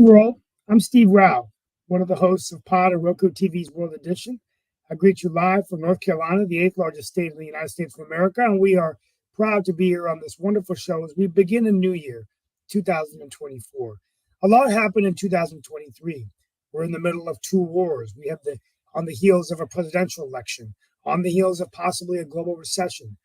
World. I'm Steve Rao, one of the hosts of Pod and Roku TV's World Edition. I greet you live from North Carolina, the eighth largest state in the United States of America, and we are proud to be here on this wonderful show as we begin a new year, 2024. A lot happened in 2023. We're in the middle of two wars. We have on the heels of a presidential election, on the heels of possibly a global recession.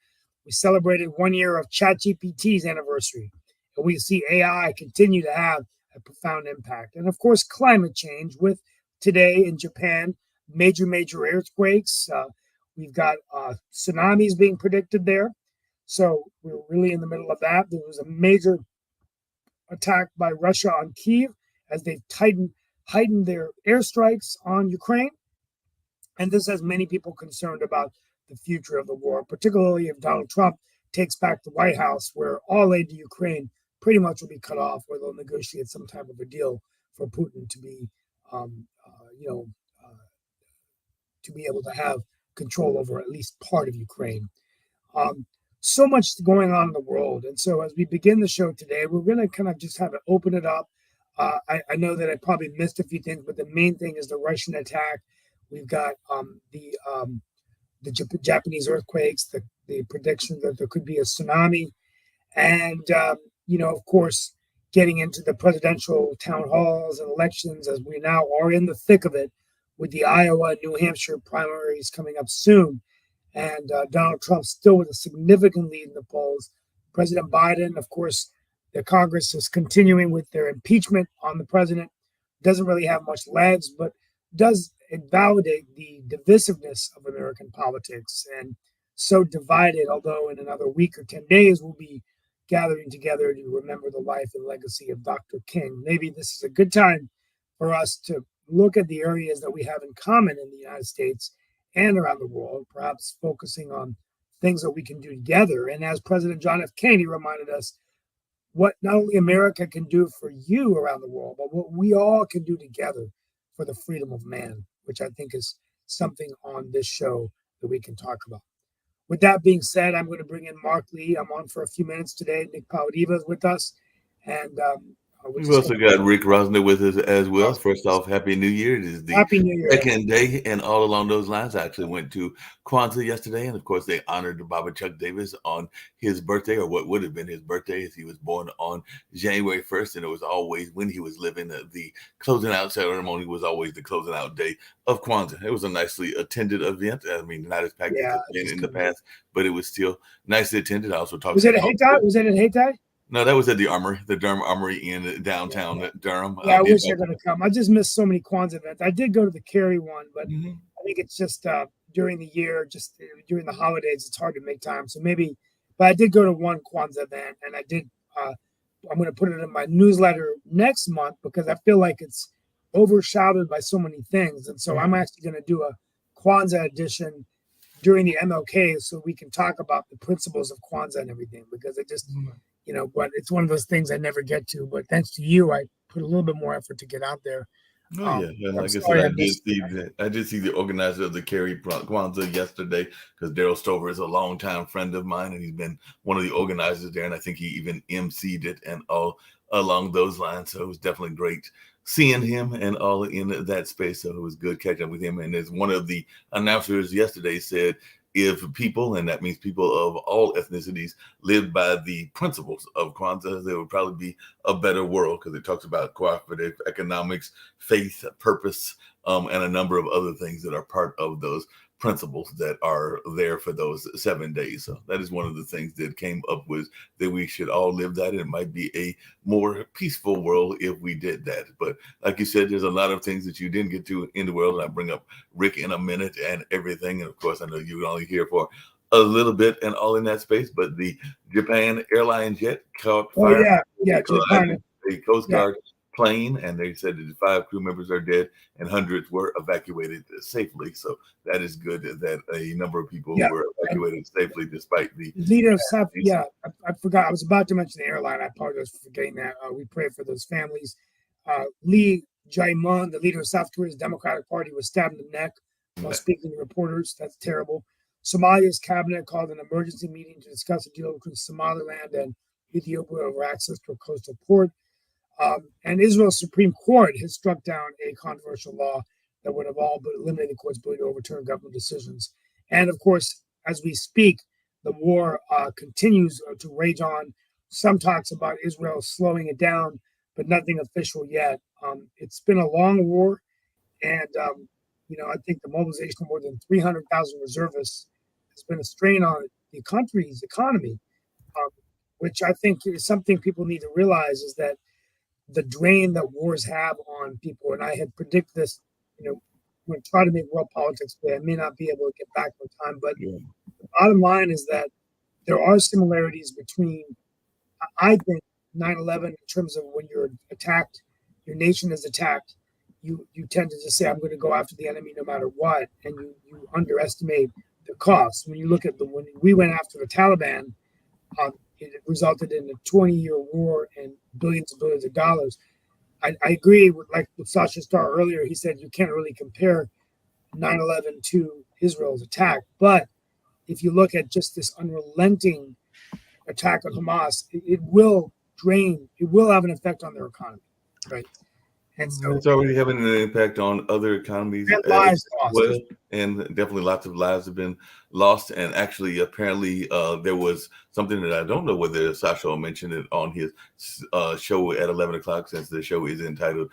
We celebrated 1 year of ChatGPT's anniversary, and we see AI continue to have a profound impact. And of course, climate change with today in Japan, major earthquakes. We've got tsunamis being predicted there. So we're really in the middle of that. There was a major attack by Russia on Kyiv as they've heightened their airstrikes on Ukraine. And this has many people concerned about the future of the war, particularly if Donald Trump takes back the White House, where all aid to Ukraine pretty much will be cut off, where they'll negotiate some type of a deal for Putin to be, to be able to have control over at least part of Ukraine. So much going on in the world. And so as we begin the show today, we're going to kind of just have to open it up. I know that I probably missed a few things, but the main thing is the Russian attack. We've got the Japanese earthquakes, the prediction that there could be a tsunami, and of course, getting into the presidential town halls and elections as we now are in the thick of it with the Iowa and New Hampshire primaries coming up soon. And Donald Trump still with a significant lead in the polls. President Biden, of course, the Congress is continuing with their impeachment on the president. Doesn't really have much legs, but does validate the divisiveness of American politics. And so divided, although in another week or 10 days, we'll be gathering together to remember the life and legacy of Dr. King. Maybe this is a good time for us to look at the areas that we have in common in the United States and around the world, perhaps focusing on things that we can do together. And as President John F. Kennedy reminded us, what not only America can do for you around the world, but what we all can do together for the freedom of man, which I think is something on this show that we can talk about. With that being said, I'm going to bring in Mark Lee. I'm on for a few minutes today. Nick Paladiva is with us. And we've also got Rick Rosner with us as well. First off, Happy New Year. It is the Happy New Year. Second day, and all along those lines, I actually went to Kwanzaa yesterday, and of course, they honored Baba Chuck Davis on his birthday, or what would have been his birthday, as he was born on January 1st, and it was always, when he was living, the closing out ceremony was always the closing out day of Kwanzaa. It was a nicely attended event. I mean, not as packed as it's been in the past, but it was still nicely attended. I also talked. Was it at Hayti? Was it at Hayti? No, that was at the Armory, the Durham Armory in downtown Durham. Yeah, I wish I could have come. I just missed so many Kwanzaa events. I did go to the Cary one, but I think it's just during the year, just during the holidays, it's hard to make time. So maybe, but I did go to one Kwanzaa event, and I did. I'm going to put it in my newsletter next month because I feel like it's overshadowed by so many things, and so I'm actually going to do a Kwanzaa edition during the MLK so we can talk about the principles of Kwanzaa and everything, because it just. But it's one of those things I never get to. But thanks to you, I put a little bit more effort to get out there. Oh, yeah. Like I said, I did see the organizer of the Cary Kwanzaa yesterday, because Daryl Stover is a longtime friend of mine, and he's been one of the organizers there. And I think he even emceed it and all along those lines. So it was definitely great seeing him and all in that space. So it was good catching up with him. And as one of the announcers yesterday said, if people, and that means people of all ethnicities, live by the principles of Kwanzaa, there would probably be a better world, because it talks about cooperative economics, faith, purpose, and a number of other things that are part of those principles that are there for those 7 days. So that is one of the things that came up with that we should all live that. It might be a more peaceful world if we did that. But like you said, there's a lot of things that you didn't get to in the world. And I'll bring up Rick in a minute and everything. And of course, I know you're only here for a little bit and all in that space, but the Japan airline jet caught fire. Japan. The Coast Guard plane, and they said that 5 crew members are dead and hundreds were evacuated safely. So that is good that a number of people were evacuated safely despite the leader of South. Yeah, I forgot. I was about to mention the airline. I apologize for forgetting that. We pray for those families. Lee Jae-myung, the leader of South Korea's Democratic Party, was stabbed in the neck while speaking to reporters. That's terrible. Somalia's cabinet called an emergency meeting to discuss a deal between Somaliland and Ethiopia over access to a coastal port. And Israel's Supreme Court has struck down a controversial law that would have all but eliminated the court's ability to overturn government decisions. And of course, as we speak, the war continues to rage on. Some talks about Israel slowing it down, but nothing official yet. It's been a long war, and I think the mobilization of more than 300,000 reservists has been a strain on the country's economy, which I think is something people need to realize is that the drain that wars have on people, and I had predicted this, I'm going to try to make world politics, but I may not be able to get back on time. But the bottom line is that there are similarities between, I think, 9/11 in terms of when you're attacked, your nation is attacked, you tend to just say, I'm going to go after the enemy no matter what, and you underestimate the cost. When you look at when we went after the Taliban, it resulted in a 20-year war and billions of dollars. I agree with Sasha Starr earlier. He said you can't really compare 9/11 to Israel's attack. But if you look at just this unrelenting attack on Hamas, it will have an effect on their economy, right? And so it's already having an impact on other economies as well. And definitely lots of lives have been lost. And actually, apparently, there was something that I don't know whether Sasha mentioned it on his show at 11 o'clock, since the show is entitled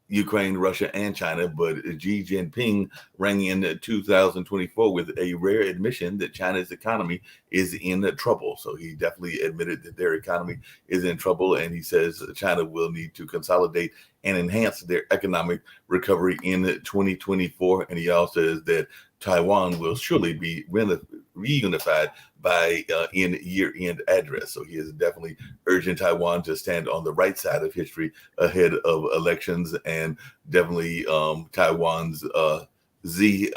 Ukraine, Russia, and China. But Xi Jinping rang in 2024 with a rare admission that China's economy is in trouble. So he definitely admitted that their economy is in trouble. And he says China will need to consolidate and enhance their economic recovery in 2024. And he also says that Taiwan will surely be reunified by in year-end address. So he is definitely urging Taiwan to stand on the right side of history ahead of elections. And definitely Taiwan's Xi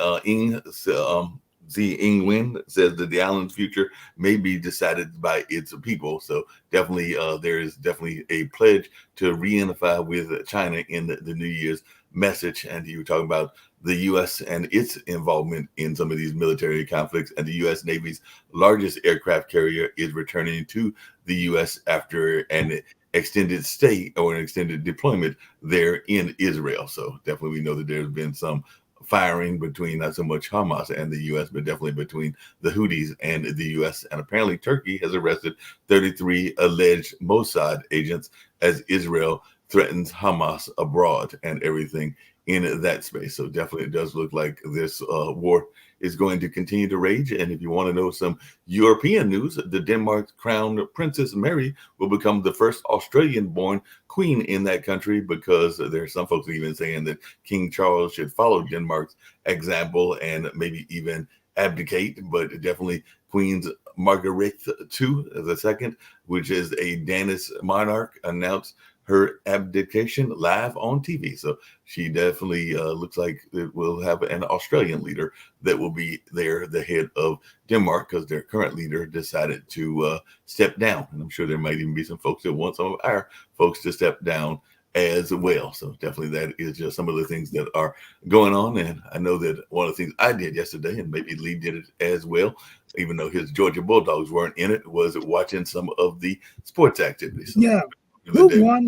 Ing-wen says that the island's future may be decided by its people. So definitely there is definitely a pledge to reunify with China in the New Year's message. And you were talking about the U.S. and its involvement in some of these military conflicts, and the U.S. Navy's largest aircraft carrier is returning to the U.S. after an extended stay or an extended deployment there in Israel. So definitely we know that there's been some firing between not so much Hamas and the U.S., but definitely between the Houthis and the U.S. And apparently Turkey has arrested 33 alleged Mossad agents as Israel threatens Hamas abroad and everything in that space. So definitely it does look like this war is going to continue to rage. And if you want to know some European news, the Denmark crown Princess Mary will become the first Australian-born queen in that country, because there are some folks even saying that King Charles should follow Denmark's example and maybe even abdicate. But definitely Queen Margaret II, which is a Danish monarch, announced her abdication live on TV. So she definitely looks like it will have an Australian leader that will be there, the head of Denmark, because their current leader decided to step down. And I'm sure there might even be some folks that want some of our folks to step down as well. So definitely that is just some of the things that are going on. And I know that one of the things I did yesterday, and maybe Lee did it as well, even though his Georgia Bulldogs weren't in it, was watching some of the sports activities. So yeah. Who won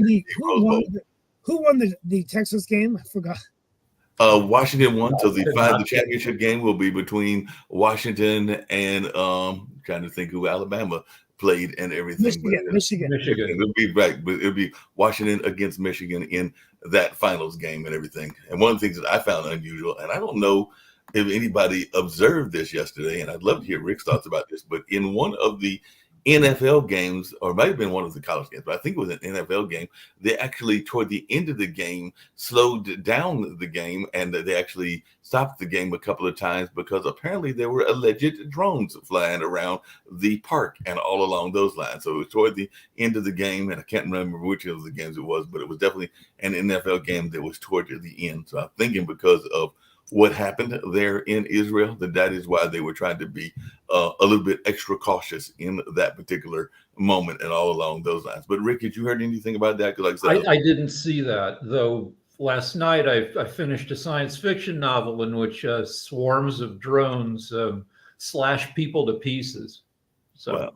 the Texas game? I forgot. Washington won. So the championship game will be between Washington and trying to think who Alabama played and everything. Michigan. It'll be right, but it'll be Washington against Michigan in that finals game and everything. And one of the things that I found unusual, and I don't know if anybody observed this yesterday, and I'd love to hear Rick's thoughts about this, but in one of the NFL games, or it might have been one of the college games, but I think it was an NFL game, they actually, toward the end of the game, slowed down the game, and they actually stopped the game a couple of times because apparently there were alleged drones flying around the park and all along those lines. So it was toward the end of the game, and I can't remember which of the games it was, but it was definitely an NFL game that was toward the end. So I'm thinking because of what happened there in Israel, that is why they were trying to be a little bit extra cautious in that particular moment and all along those lines. But Rick, had you heard anything about that? Because like I didn't see that, though. Last night I finished a science fiction novel in which swarms of drones slash people to pieces. So, wow.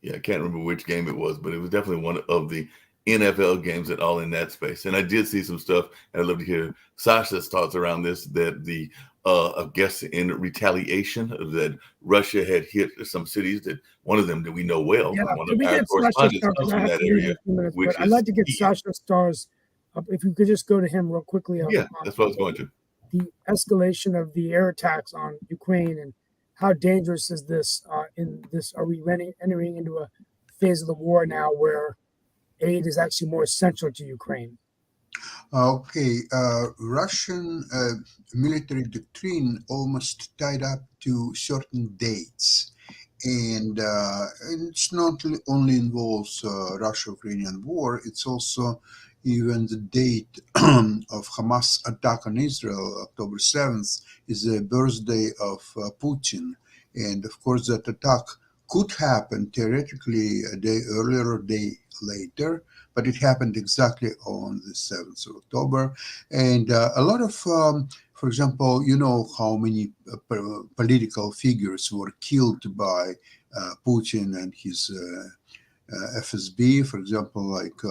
Yeah, I can't remember which game it was, but it was definitely one of the NFL games and all in that space. And I did see some stuff, and I'd love to hear Sasha's thoughts around this, that the I guess in retaliation that Russia had hit some cities, that one of them that we know well, Yeah, one can of we our get Sasha correspondents Stars? comes I from have that to leave in area, a few minutes, which but I'd is like to get key. Sasha Stars. If you could just go to him real quickly. Yeah, that's what I was going to. The escalation of the air attacks on Ukraine, and how dangerous is this? Are we entering into a phase of the war now where aid is actually more essential to Ukraine? Okay, Russian military doctrine almost tied up to certain dates. And it's not only involves Russia-Ukrainian war, it's also even the date of Hamas attack on Israel, October 7th, is the birthday of Putin. And of course, that attack could happen theoretically a day earlier or a day later, but it happened exactly on the 7th of October. And a lot of, for example, you know how many political figures were killed by Putin and his FSB, for example, like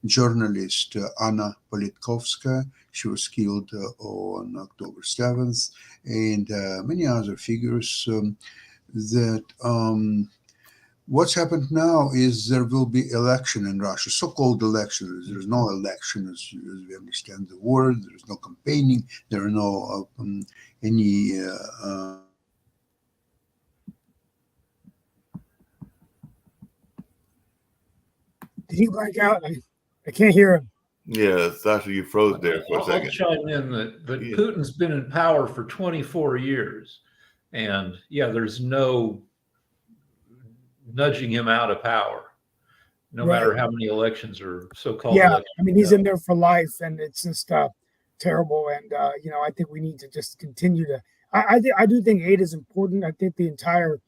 journalist Anna Politkovskaya, she was killed on October 7th, and many other figures that what's happened now is there will be election in Russia, so-called election. There's no election as we understand the word. There's no campaigning. There are no any Did he blank out? I can't hear him. Yeah, Sasha, you froze there for a second. I'll chime in that Yeah. Putin's been in power for 24 years. And yeah, there's no nudging him out of power, no matter how many elections are so-called elections. I mean, he's in there for life, and it's just terrible. And I think we need to just continue to. I do think aid is important. I think the entire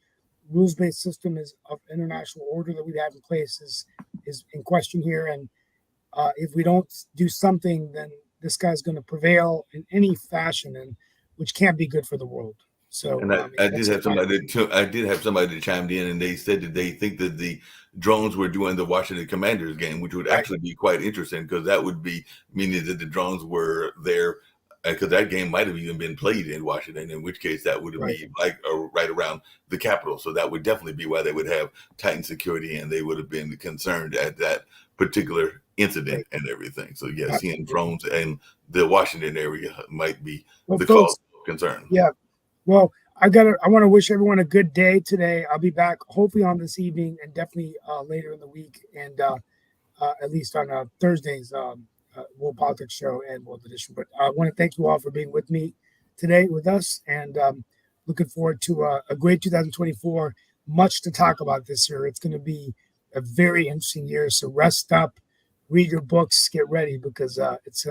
rules-based system of international order that we have in place is in question here. And if we don't do something, then this guy's going to prevail in any fashion, and which can't be good for the world. So, and I did have somebody that chimed in, and they said that they think that the drones were doing the Washington Commanders game, which would actually be quite interesting, because that would be meaning that the drones were there, because that game might have even been played in Washington, in which case that would be like right around the Capitol. So that would definitely be why they would have tightened security, and they would have been concerned at that particular incident and everything. So yes, seeing drones in the Washington area might be the cause of concern. Yeah. Well, I want to wish everyone a good day today. I'll be back hopefully on this evening, and definitely later in the week, and at least on Thursday's World Politics Show and World Edition. But I want to thank you all for being with me today with us, and looking forward to a great 2024. Much to talk about this year. It's going to be a very interesting year. So rest up, read your books, get ready, because it's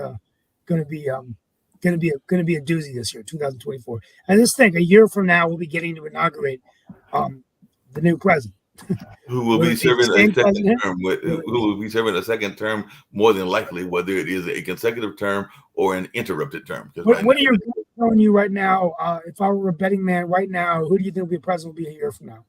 going to be a doozy this year, 2024. And just think, a year from now, we'll be getting to inaugurate the new president, who will be serving a second term. Who will be serving a second term, more than likely, whether it is a consecutive term or an interrupted term. What are your guys telling you right now? If I were a betting man right now, who do you think the president will be a year from now?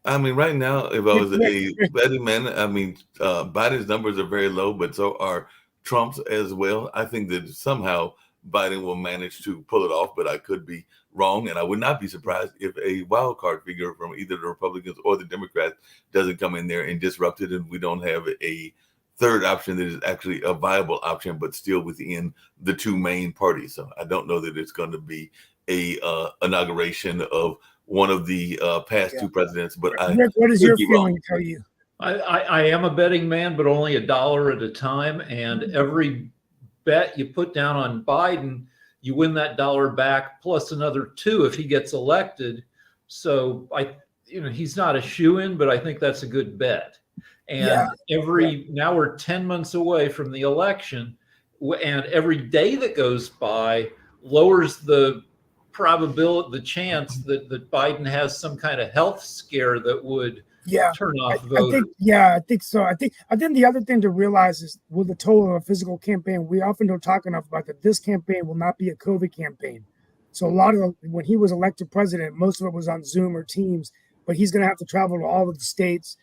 I mean, right now, if I was a betting man, I mean, Biden's numbers are very low, but so are Trump's as well. I think that somehow Biden will manage to pull it off, but I could be wrong. And I would not be surprised if a wild card figure from either the Republicans or the Democrats doesn't come in there and disrupt it, and we don't have a third option that is actually a viable option, but still within the two main parties. So I don't know that it's going to be a inauguration of one of the past two presidents, but Rick, what is your feeling tell you? I am a betting man, but only $1 at a time. And every bet you put down on Biden, you win that $1 back plus another $2 if he gets elected. So he's not a shoo-in, but I think that's a good bet. And now we're 10 months away from the election, and every day that goes by lowers the probability, the chance that Biden has some kind of health scare that would turn off voters. I think so. I think the other thing to realize is, with the total of a physical campaign, we often don't talk enough about that. This campaign will not be a COVID campaign. So a lot of when he was elected president, most of it was on Zoom or Teams, but he's going to have to travel to all of the states,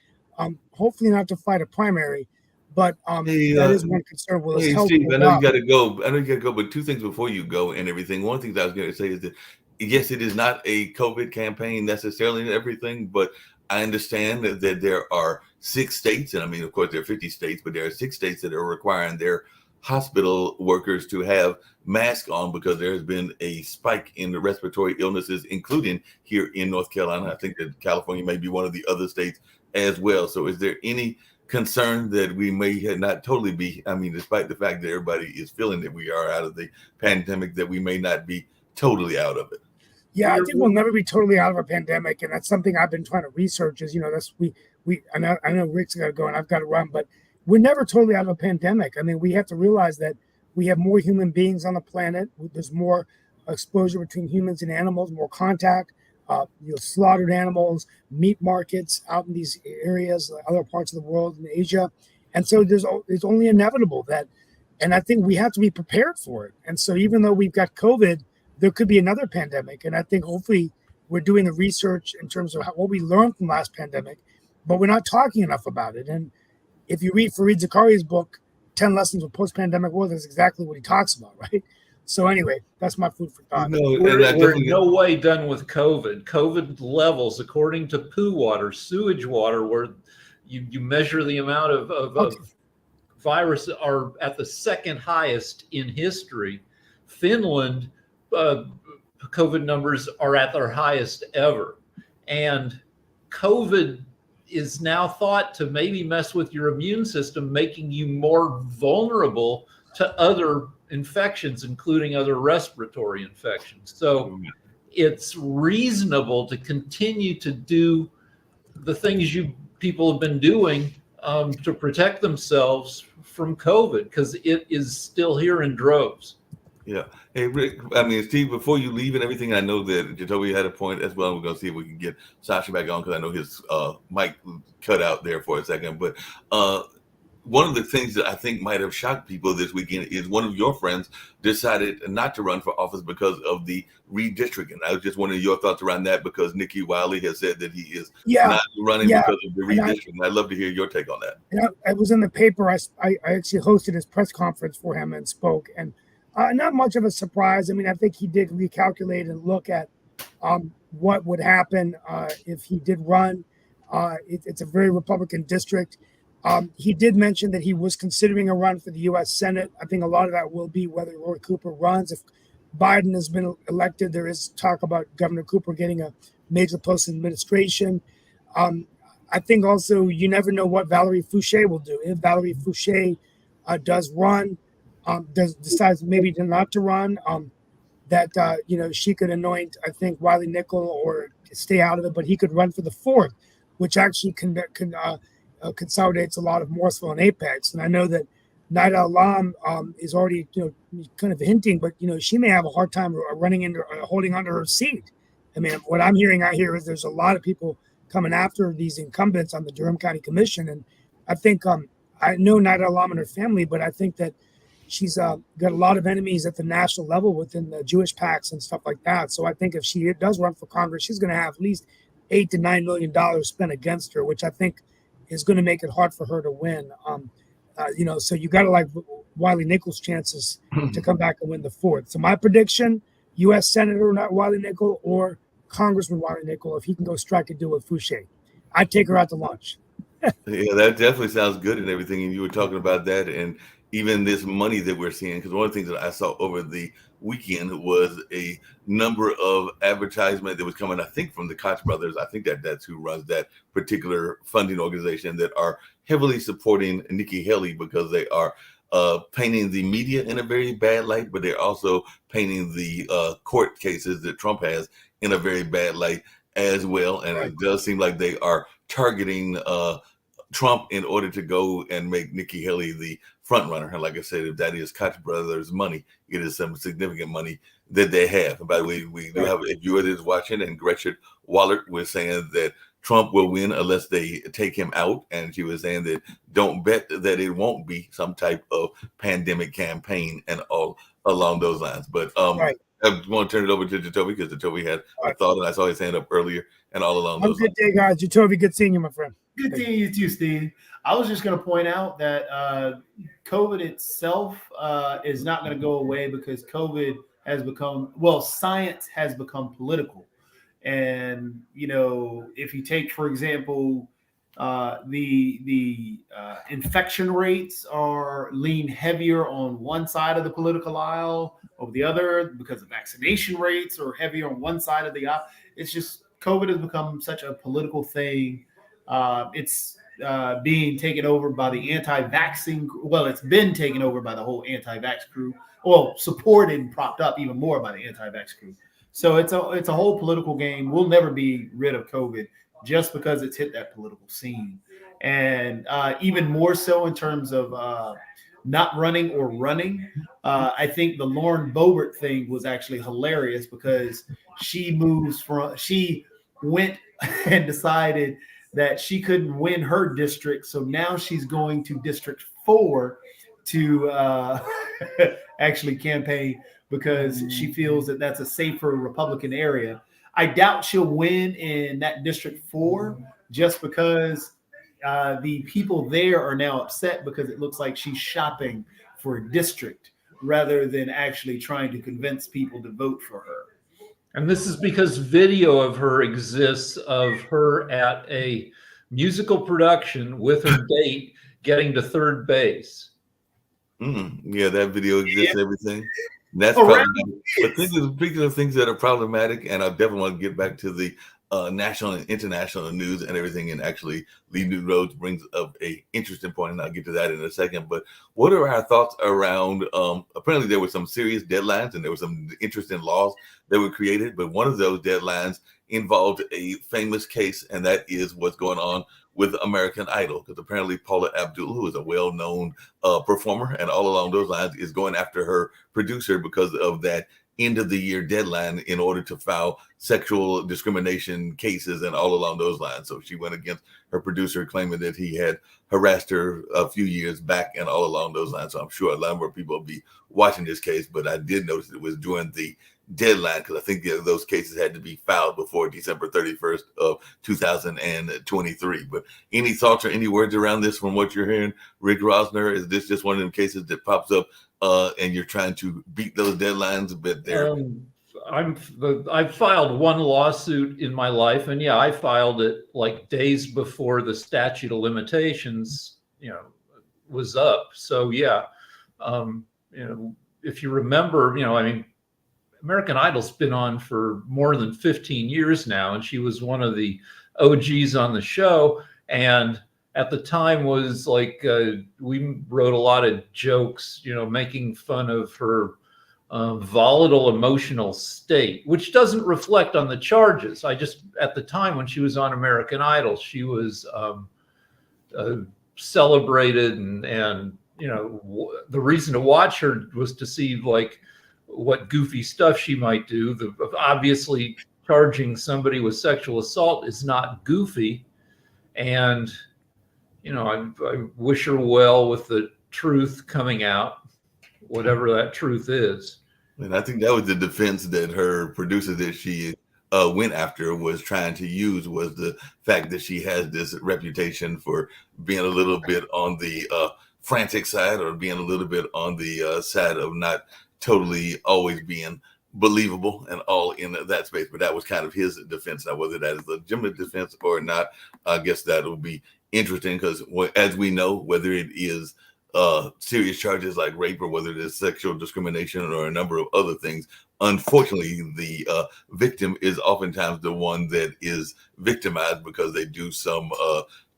hopefully not to fight a primary, But Hey, that is one concern. Will his hey, health Steve, I hold know you up? got to go. I know you got to go, but two things before you go and everything. One of the things I was going to say is that, yes, it is not a COVID campaign necessarily and everything, but I understand that there are 6 states, and I mean, of course, there are 50 states, but there are 6 states that are requiring their hospital workers to have masks on because there has been a spike in the respiratory illnesses, including here in North Carolina. I think that California may be one of the other states as well. So is there any concern that we may not totally be, I mean, despite the fact that everybody is feeling that we are out of the pandemic, that we may not be totally out of it? Yeah, I think we'll never be totally out of a pandemic, and that's something I've been trying to research. Is that's we I know Rick's got to go and I've got to run, but we're never totally out of a pandemic. I mean, we have to realize that we have more human beings on the planet. There's more exposure between humans and animals, more contact. Slaughtered animals, meat markets out in these areas, other parts of the world in Asia, and so it's only inevitable that, and I think we have to be prepared for it. And so even though we've got COVID, there could be another pandemic, and I think hopefully we're doing the research in terms of what we learned from last pandemic, but we're not talking enough about it. And if you read Fareed Zakaria's book, 10 Lessons of Post-Pandemic World, that's exactly what he talks about, right? So anyway, that's my food for thought. We're in no way done with COVID. COVID levels, according to poo water, sewage water, where you measure the amount of virus, are at the second highest in history. Finland, COVID numbers are at their highest ever. And COVID is now thought to maybe mess with your immune system, making you more vulnerable to other infections, including other respiratory infections. So it's reasonable to continue to do the things people have been doing to protect themselves from COVID, because it is still here in droves. Yeah. Hey, Rick, I mean, Steve, before you leave and everything, I know that Jacoby had a point as well. We're going to see if we can get Sasha back on because I know his mic cut out there for a second. But one of the things that I think might have shocked people this weekend is one of your friends decided not to run for office because of the redistricting. I was just wondering your thoughts around that, because Nikki Wiley has said that he is not running because of the redistricting. I'd love to hear your take on that. And I was in the paper. I actually hosted his press conference for him and spoke, and not much of a surprise. I mean, I think he did recalculate and look at what would happen if he did run. It's a very Republican district. He did mention that he was considering a run for the U.S. Senate. I think a lot of that will be whether Roy Cooper runs. If Biden has been elected, there is talk about Governor Cooper getting a major post in administration. I think also you never know what Valerie Fouché will do. If Valerie Fouché does run, decides maybe not to run, she could anoint, I think, Wiley Nickel or stay out of it, but he could run for the 4th, which actually consolidates a lot of Morrisville and Apex. And I know that Naida Alam is already, kind of hinting, but she may have a hard time holding onto her seat. I mean, what I'm hearing out here is there's a lot of people coming after these incumbents on the Durham County Commission, and I think I know Naida Alam and her family, but I think that she's got a lot of enemies at the national level within the Jewish PACs and stuff like that. So I think if she does run for Congress, she's going to have at least $8 to $9 million spent against her, which I think is going to make it hard for her to win. So you got to like Wiley Nickel's chances to come back and win the 4th. So my prediction, U.S. Senator Wiley Nickel or Congressman Wiley Nickel, if he can go strike a deal with Fouché. I'd take her out to lunch. Yeah, that definitely sounds good and everything. And you were talking about that, and even this money that we're seeing, because one of the things that I saw over the weekend was a number of advertisement that was coming, I think, from the Koch brothers. I think that's who runs that particular funding organization, that are heavily supporting Nikki Haley because they are painting the media in a very bad light, but they're also painting the court cases that Trump has in a very bad light as well. And It does seem like they are targeting Trump in order to go and make Nikki Haley the front runner. And like I said, if that is Koch brothers' money, it is some significant money that they have. And by the way, we do have a viewer that is watching, and Gretchen Wallert was saying that Trump will win unless they take him out. And she was saying that don't bet that it won't be some type of pandemic campaign and all along those lines. But I want to turn it over to Jacoby because Jacoby had a thought, and I saw his hand up earlier, and all along Have a those good day, guys. Jacoby, good seeing you, my friend. Good seeing you too, Steve. I was just going to point out that COVID itself is not going to go away because COVID has become, well, science has become political. And, you know, if you take, for example, the infection rates are lean heavier on one side of the political aisle over the other because the vaccination rates are heavier on one side of the aisle. It's just COVID has become such a political thing. It's being taken over by the anti-vaccine. Well, it's been taken over by the whole anti-vax crew. Well, supported and propped up even more by the anti-vax crew. So it's a whole political game. We'll never be rid of COVID just because it's hit that political scene. And even more so in terms of not running or running. I think the Lauren Boebert thing was actually hilarious because she went and decided that she couldn't win her district. So now she's going to District 4 to actually campaign because she feels that that's a safer Republican area. I doubt she'll win in that District 4 just because the people there are now upset because it looks like she's shopping for a district rather than actually trying to convince people to vote for her. And this is because video of her exists of her at a musical production with her date getting to third base. Yeah, that video exists and everything. And that's problematic. But speaking of things that are problematic, and I definitely want to get back to the national and international news and everything, and actually Leave New Roads brings up a interesting point, and I'll get to that in a second. But what are our thoughts around apparently there were some serious deadlines and there were some interesting laws that were created, but one of those deadlines involved a famous case, and that is what's going on with American Idol, because apparently Paula Abdul, who is a well-known performer and all along those lines, is going after her producer because of that end of the year deadline in order to file sexual discrimination cases and all along those lines. So she went against her producer, claiming that he had harassed her a few years back and all along those lines. So I'm sure a lot more people will be watching this case, but I did notice it was during the deadline because I think those cases had to be filed before December 31st of 2023. But any thoughts or any words around this from what you're hearing, Rick Rosner? Is this just one of them cases that pops up and you're trying to beat those deadlines a bit there? I've filed one lawsuit in my life, and yeah, I filed it like days before the statute of limitations, was up. So yeah, if you remember, I mean, American Idol's been on for more than 15 years now, and she was one of the OGs on the show. And at the time was like, we wrote a lot of jokes, making fun of her volatile emotional state, which doesn't reflect on the charges. At the time when she was on American Idol, she was celebrated and the reason to watch her was to see like what goofy stuff she might do. Obviously charging somebody with sexual assault is not goofy. And, I wish her well with the truth coming out, whatever that truth is. And I think that was the defense that her producer that she went after was trying to use, was the fact that she has this reputation for being a little bit on the frantic side, or being a little bit on the side of not totally always being believable and all in that space. But that was kind of his defense. Now, whether that is a legitimate defense or not, I guess that will be interesting, because as we know, whether it is serious charges like rape or whether it is sexual discrimination or a number of other things, unfortunately, the victim is oftentimes the one that is victimized because they do some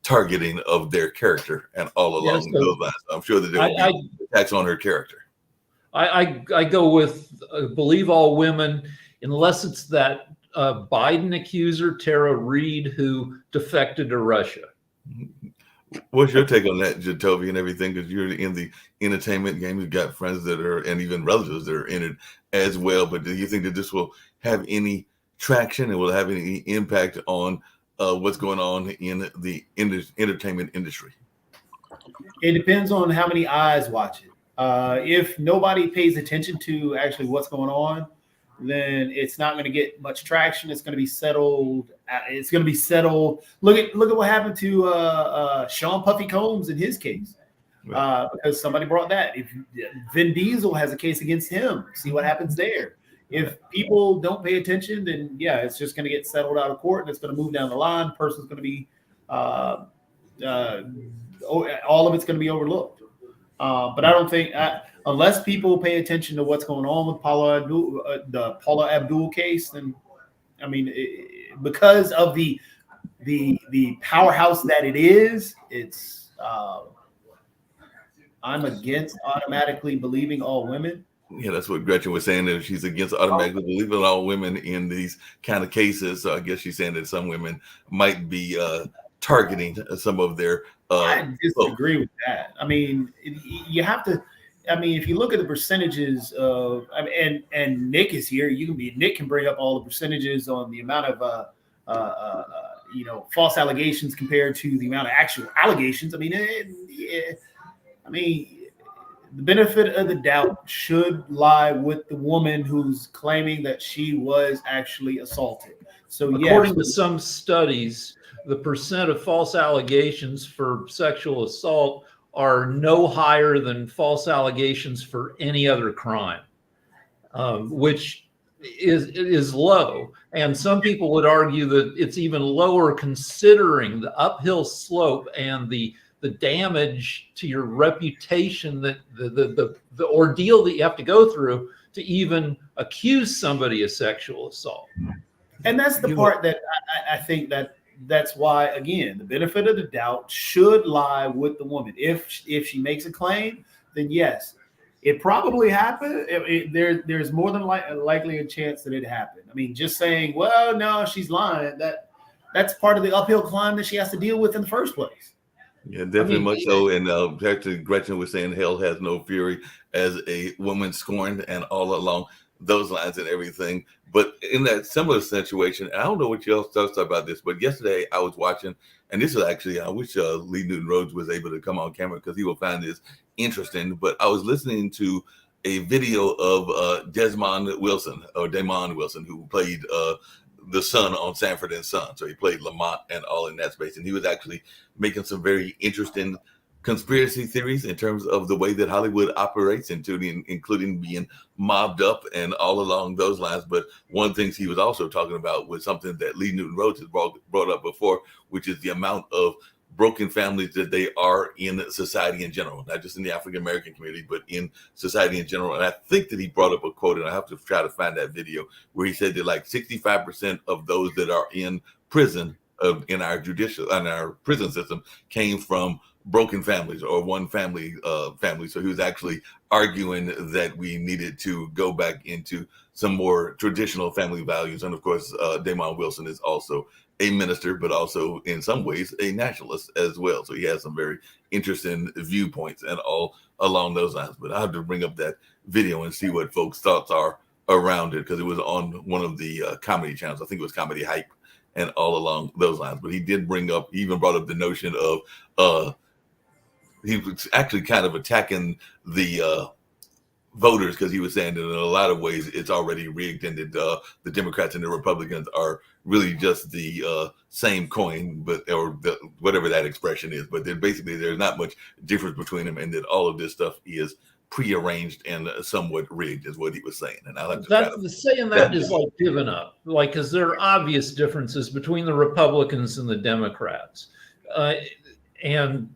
targeting of their character and all along those lines. I'm sure that there will be attacks on her character. I go with believe all women, unless it's that Biden accuser, Tara Reid, who defected to Russia. What's your take on that, Jacoby, and everything? Because you're in the entertainment game, you've got friends that are, and even relatives that are in it as well. But do you think that this will have any traction and will have any impact on what's going on in the entertainment industry? It depends on how many eyes watch it. If nobody pays attention to actually what's going on, then it's not going to get much traction. It's going to be settled. It's going to be settled. Look at what happened to Sean Puffy Combs in his case, because somebody brought that. If Vin Diesel has a case against him, see what happens there. If people don't pay attention, then yeah, it's just going to get settled out of court, and it's going to move down the line. The person's going to be all of it's going to be overlooked. But I don't think unless people pay attention to what's going on with the Paula Abdul case, then I mean, because of the powerhouse that it is, it's I'm against automatically believing all women. Yeah, that's what Gretchen was saying, that she's against automatically believing all women in these kind of cases. So I guess she's saying that some women might be targeting some of their. I disagree with that. I mean, you have to. I mean, if you look at the percentages of, and Nick is here, Nick can bring up all the percentages on the amount of false allegations compared to the amount of actual allegations. I mean, the benefit of the doubt should lie with the woman who's claiming that she was actually assaulted. So, according to some studies, the percent of false allegations for sexual assault are no higher than false allegations for any other crime, which is low. And some people would argue that it's even lower considering the uphill slope and the damage to your reputation, that the ordeal that you have to go through to even accuse somebody of sexual assault. And that's the part that I think that's why, again, the benefit of the doubt should lie with the woman. If she makes a claim, then yes, it probably happened. There's more than likely a chance that it happened. I mean, just saying, well, no, she's lying, that's part of the uphill climb that she has to deal with in the first place. Yeah, definitely much so. And actually, Gretchen was saying hell has no fury as a woman scorned, and all along those lines and everything. But in that similar situation, I don't know what y'all thought about this, but yesterday I was watching, and this is actually, I wish Lee Newton Rhodes was able to come on camera because he will find this interesting. But I was listening to a video of Damon Wilson, who played the son on Sanford and Son. So he played Lamont and all in that space. And he was actually making some very interesting conspiracy theories in terms of the way that Hollywood operates, including being mobbed up and all along those lines. But one of the things he was also talking about was something that Lee Newton Rhodes has brought up before, which is the amount of broken families that they are in society in general, not just in the African American community, but in society in general. And I think that he brought up a quote, and I have to try to find that video, where he said that like 65% of those that are in prison in our prison system came from broken families or one family. So he was actually arguing that we needed to go back into some more traditional family values. And of course, Damon Wilson is also a minister, but also in some ways a nationalist as well. So he has some very interesting viewpoints and all along those lines. But I have to bring up that video and see what folks' thoughts are around it, because it was on one of the comedy channels. I think it was Comedy Hype and all along those lines. But he even brought up the notion of he was actually kind of attacking the voters, because he was saying that in a lot of ways it's already rigged, and that the Democrats and the Republicans are really just the same coin, whatever that expression is. But that basically there's not much difference between them, and that all of this stuff is prearranged and somewhat rigged, is what he was saying. And I'll have to saying that is like giving up, like, because there are obvious differences between the Republicans and the Democrats, and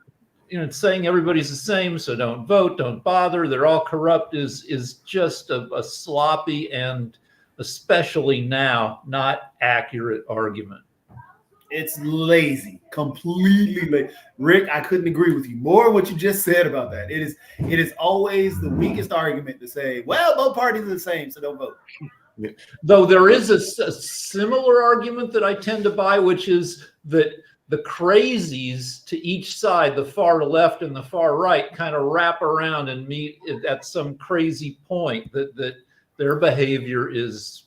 saying everybody's the same, so don't vote, don't bother, they're all corrupt is just a sloppy and especially now not accurate argument. It's lazy, completely lazy. Rick, I couldn't agree with you more what you just said about that. It is always the weakest argument to say, well, both parties are the same, so don't vote. Though there is a similar argument that I tend to buy, which is that the crazies to each side, the far left and the far right, kind of wrap around and meet at some crazy point that their behavior is,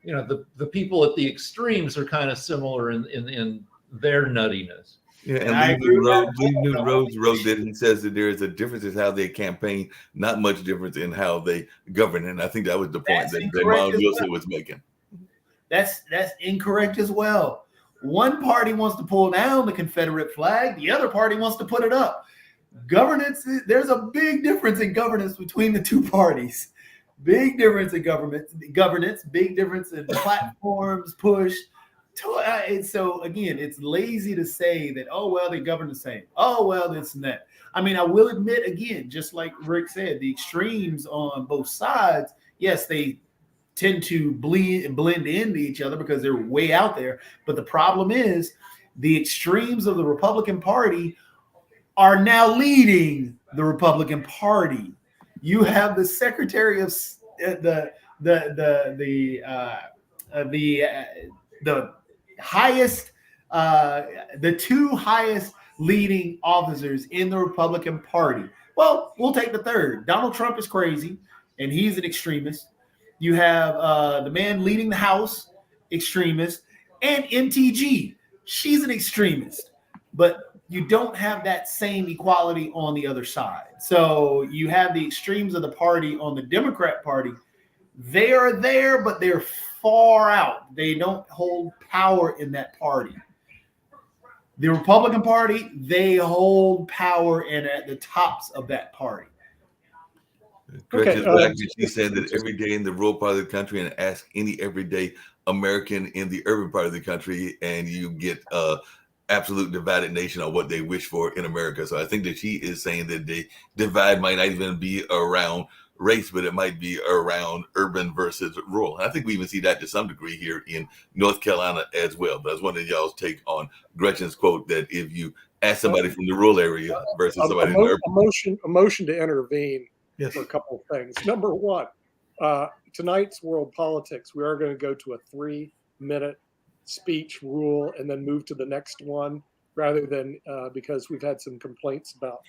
the people at the extremes are kind of similar in their nuttiness. Yeah, And and I agree with that. Lee Newton Rhodes wrote that he says that there is a difference in how they campaign, not much difference in how they govern. And I think that was the point That's that incorrect Mount as Wilson well. was making. That's incorrect as well. One party wants to pull down the Confederate flag, the other party wants to put it up. Governance, there's a big difference in governance between the two parties. Big difference in governance, big difference in platforms pushed. So again, it's lazy to say that, oh, well, they govern the same. Oh, well, this and that. I mean, I will admit, again, just like Rick said, the extremes on both sides, yes, they tend to blend into each other because they're way out there. But the problem is the extremes of the Republican Party are now leading the Republican Party. You have the Secretary of the highest, the two highest leading officers in the Republican Party. Well, we'll take the third. Donald Trump is crazy, and he's an extremist. You have the man leading the House, extremist, and MTG. She's an extremist, but you don't have that same equality on the other side. So you have the extremes of the party on the Democrat Party. They are there, but they're far out. They don't hold power in that party. The Republican Party, they hold power and at the tops of that party. Gretchen Black, she said that every day in the rural part of the country, and ask any everyday American in the urban part of the country, and you get absolute divided nation on what they wish for in America. So I think that she is saying that the divide might not even be around race, but it might be around urban versus rural. And I think we even see that to some degree here in North Carolina as well. But I was wondering y'all's take on Gretchen's quote that if you ask somebody from the rural area versus somebody in the urban. A motion to intervene. Yes. For a couple of things. Number one, tonight's World Politics, we are going to go to a 3-minute speech rule and then move to the next one rather than because we've had some complaints about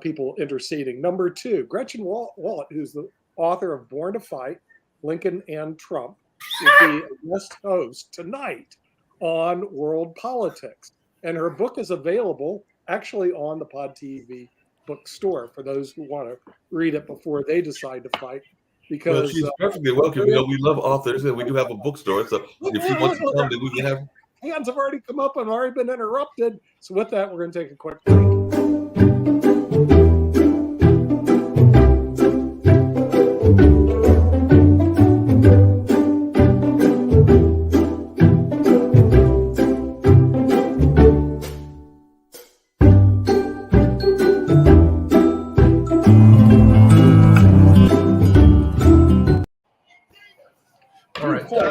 people interceding. Number two, Gretchen Wallach, who's the author of Born to Fight, Lincoln and Trump, will be a guest host tonight on World Politics. And her book is available actually on the Pod TV bookstore for those who want to read it before they decide to fight. Because she's perfectly welcome. You know, we love authors and we do have a bookstore. So if she wants to come, then we can have. Hands have already come up and already been interrupted. So with that, we're going to take a quick break.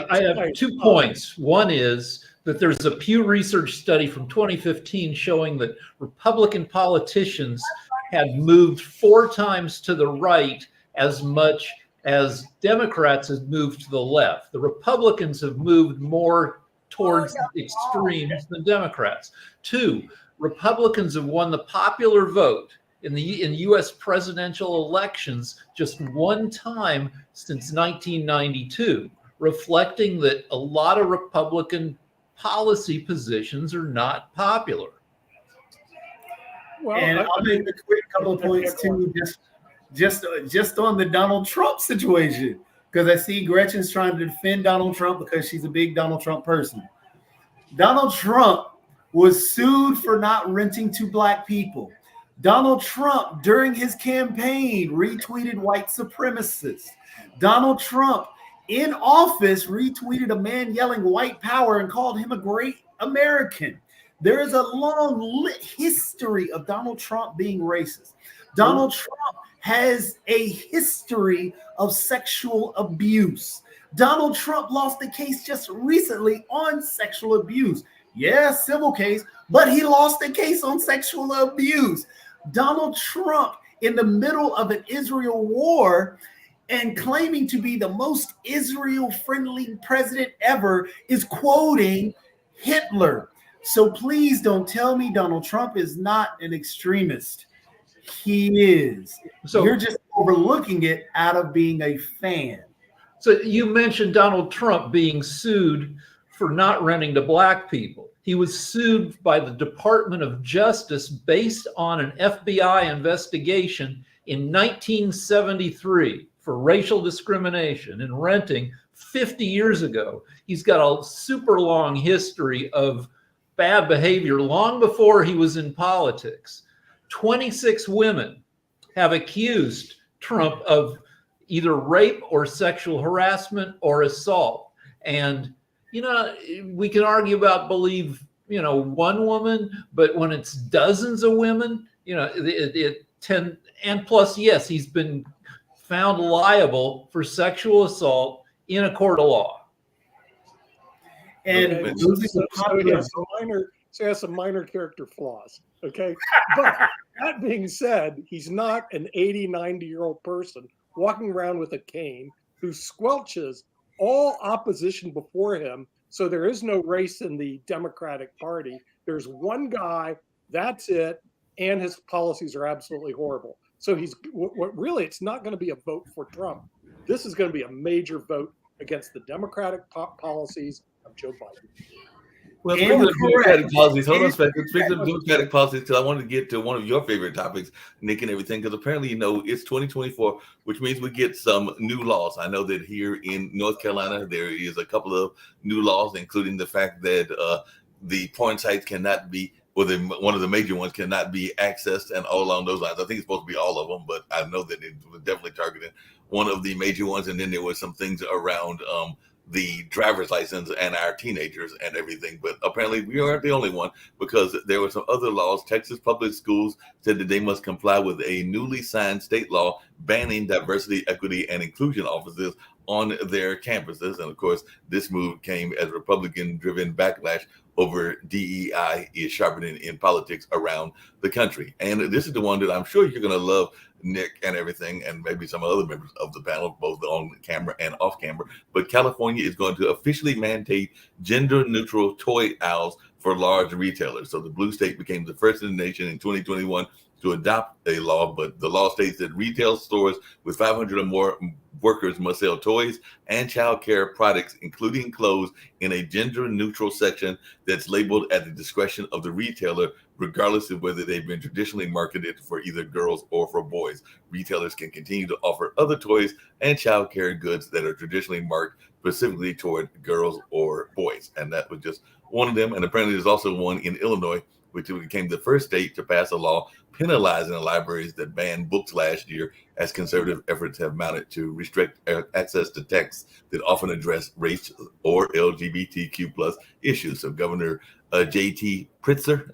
I have 2 points. One is that there's a Pew Research study from 2015 showing that Republican politicians had moved 4 times to the right as much as Democrats have moved to the left. The Republicans have moved more towards the extremes than Democrats. 2, Republicans have won the popular vote in U.S. presidential elections just 1 time since 1992. Reflecting that a lot of Republican policy positions are not popular. Well, and I'll make a quick couple of points too, just on the Donald Trump situation, because I see Gretchen's trying to defend Donald Trump because she's a big Donald Trump person. Donald Trump was sued for not renting to Black people. Donald Trump, during his campaign, retweeted white supremacists. Donald Trump, in office, retweeted a man yelling white power and called him a great American. There is a long history of Donald Trump being racist. Donald Trump has a history of sexual abuse. Donald Trump lost a case just recently on sexual abuse. Yeah, civil case, but he lost a case on sexual abuse. Donald Trump, in the middle of an Israel war, and claiming to be the most Israel-friendly president ever, is quoting Hitler. So please don't tell me Donald Trump is not an extremist. He is. So you're just overlooking it out of being a fan. So you mentioned Donald Trump being sued for not renting to Black people. He was sued by the Department of Justice based on an FBI investigation in 1973 for racial discrimination in renting 50 years ago. He's got a super long history of bad behavior long before he was in politics. 26 women have accused Trump of either rape or sexual harassment or assault. And, you know, we can argue about believe, you know, one woman, but when it's dozens of women, you know, and plus, yes, he's been found liable for sexual assault in a court of law. And Okay, losing so the he popular has some minor character flaws. Okay. But that being said, he's not an 80, 90-year-old person walking around with a cane who squelches all opposition before him. So there is no race in the Democratic Party. There's one guy, that's it, and his policies are absolutely horrible. So he's what really, it's not going to be a vote for Trump. This is going to be a major vote against the Democratic policies of Joe Biden. Well, speaking of Democratic policies, hold on a second. Speaking of Democratic policies, because I wanted to get to one of your favorite topics, Nick, and everything, because apparently, you know, it's 2024, which means we get some new laws. I know that here in North Carolina, there is a couple of new laws, including the fact that the porn sites cannot be, or one of the major ones cannot be accessed, and all along those lines. I think it's supposed to be all of them, but I know that it was definitely targeting one of the major ones. And then there was some things around the driver's license and our teenagers and everything. But apparently we aren't the only one, because there were some other laws. Texas public schools said that they must comply with a newly signed state law banning diversity, equity, and inclusion officers on their campuses. And of course, this move came as Republican-driven backlash over DEI is sharpening in politics around the country. And this is the one that I'm sure you're going to love, Nick, and everything, and maybe some other members of the panel, both on camera and off camera. But California is going to officially mandate gender-neutral toy aisles for large retailers. So the blue state became the first in the nation in 2021 to adopt a law, but the law states that retail stores with 500 or more workers must sell toys and child care products, including clothes, in a gender-neutral section that's labeled at the discretion of the retailer, regardless of whether they've been traditionally marketed for either girls or for boys. Retailers can continue to offer other toys and child care goods that are traditionally marked specifically toward girls or boys. And that was just one of them. And apparently there's also one in Illinois, which became the first state to pass a law penalizing libraries that banned books last year, as conservative efforts have mounted to restrict access to texts that often address race or LGBTQ plus issues. So Governor J.T. Pritzker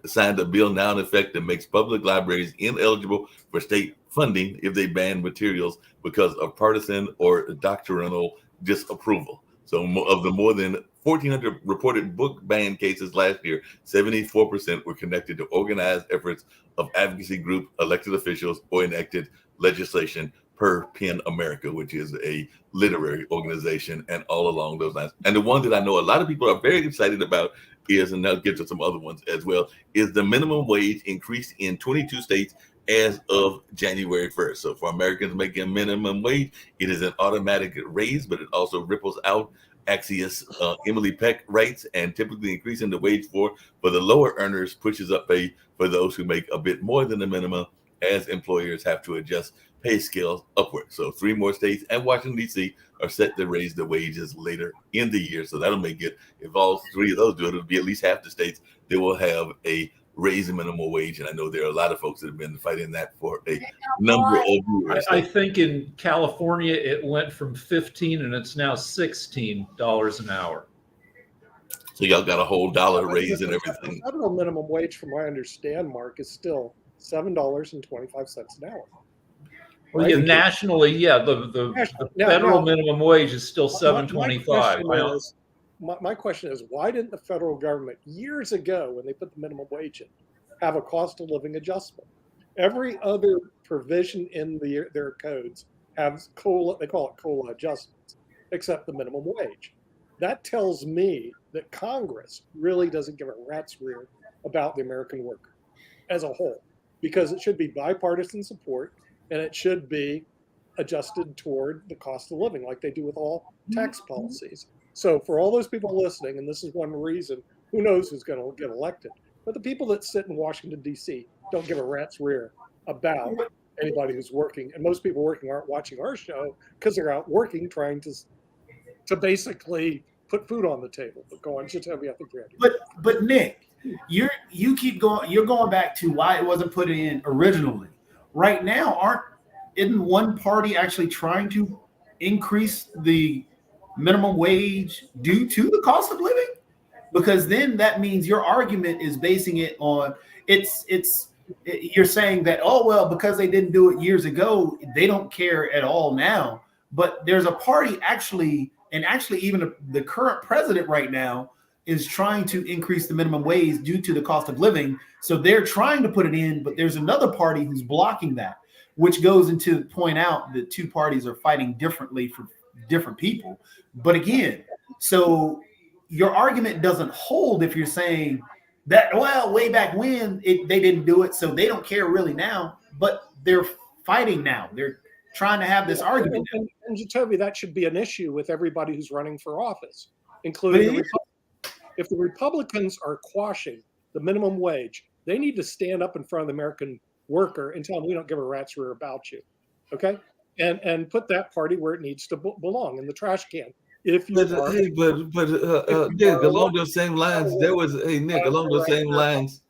signed a bill now in effect that makes public libraries ineligible for state funding if they ban materials because of partisan or doctrinal disapproval. So of the more than 1,400 reported book ban cases last year, 74% were connected to organized efforts of advocacy groups, elected officials, or enacted legislation per PEN America, which is a literary organization, and all along those lines. And the one that I know a lot of people are very excited about is, and I'll get to some other ones as well, is the minimum wage increased in 22 states as of January 1st. So for Americans making minimum wage, it is an automatic raise, but it also ripples out. Axios Emily Peck writes, and typically increasing the wage for the lower earners pushes up pay for those who make a bit more than the minimum, as employers have to adjust pay scales upward. So 3 more states and Washington, D.C. are set to raise the wages later in the year. So that'll make it, if all 3 of those do it, it'll be at least half the states that will have a raise the minimum wage. And I know there are a lot of folks that have been fighting that for a number of years. I think in California, it went from 15 and it's now $16 an hour. So y'all got a whole dollar raise and everything. The federal minimum wage, from what I understand, Mark, is still $7.25 an hour. Well, yeah, nationally, yeah, the federal minimum wage is still $7.25. My question is, why didn't the federal government years ago, when they put the minimum wage in, have a cost of living adjustment? Every other provision in their codes has COLA, they call it COLA adjustments, except the minimum wage. That tells me that Congress really doesn't give a rat's rear about the American worker as a whole, because it should be bipartisan support and it should be adjusted toward the cost of living like they do with all tax policies. So for all those people listening, and this is one reason, who knows who's going to get elected, but the people that sit in Washington, D.C. don't give a rat's rear about anybody who's working. And most people working aren't watching our show because they're out working, trying to basically put food on the table. But go on, Jatobi, I think you're ready. But Nick, you keep going. You're going back to why it wasn't put in originally. Right now, isn't one party actually trying to increase the minimum wage due to the cost of living? Because then that means your argument is basing it on you're saying that, oh, well, because they didn't do it years ago, they don't care at all now. But there's a party actually even the current president right now is trying to increase the minimum wage due to the cost of living. So they're trying to put it in, but there's another party who's blocking that, which goes into point out that two parties are fighting differently for different people. But again, so your argument doesn't hold if you're saying that, well, way back when they didn't do it, so they don't care really now, but they're fighting now. They're trying to have this argument. And Jatobi, that should be an issue with everybody who's running for office, including the Republicans. If the Republicans are quashing the minimum wage, they need to stand up in front of the American worker and tell them we don't give a rat's rear about you, okay? And put that party where it needs to belong, in the trash can. If you Nick, along those same lines, there was Nick, along those same lines.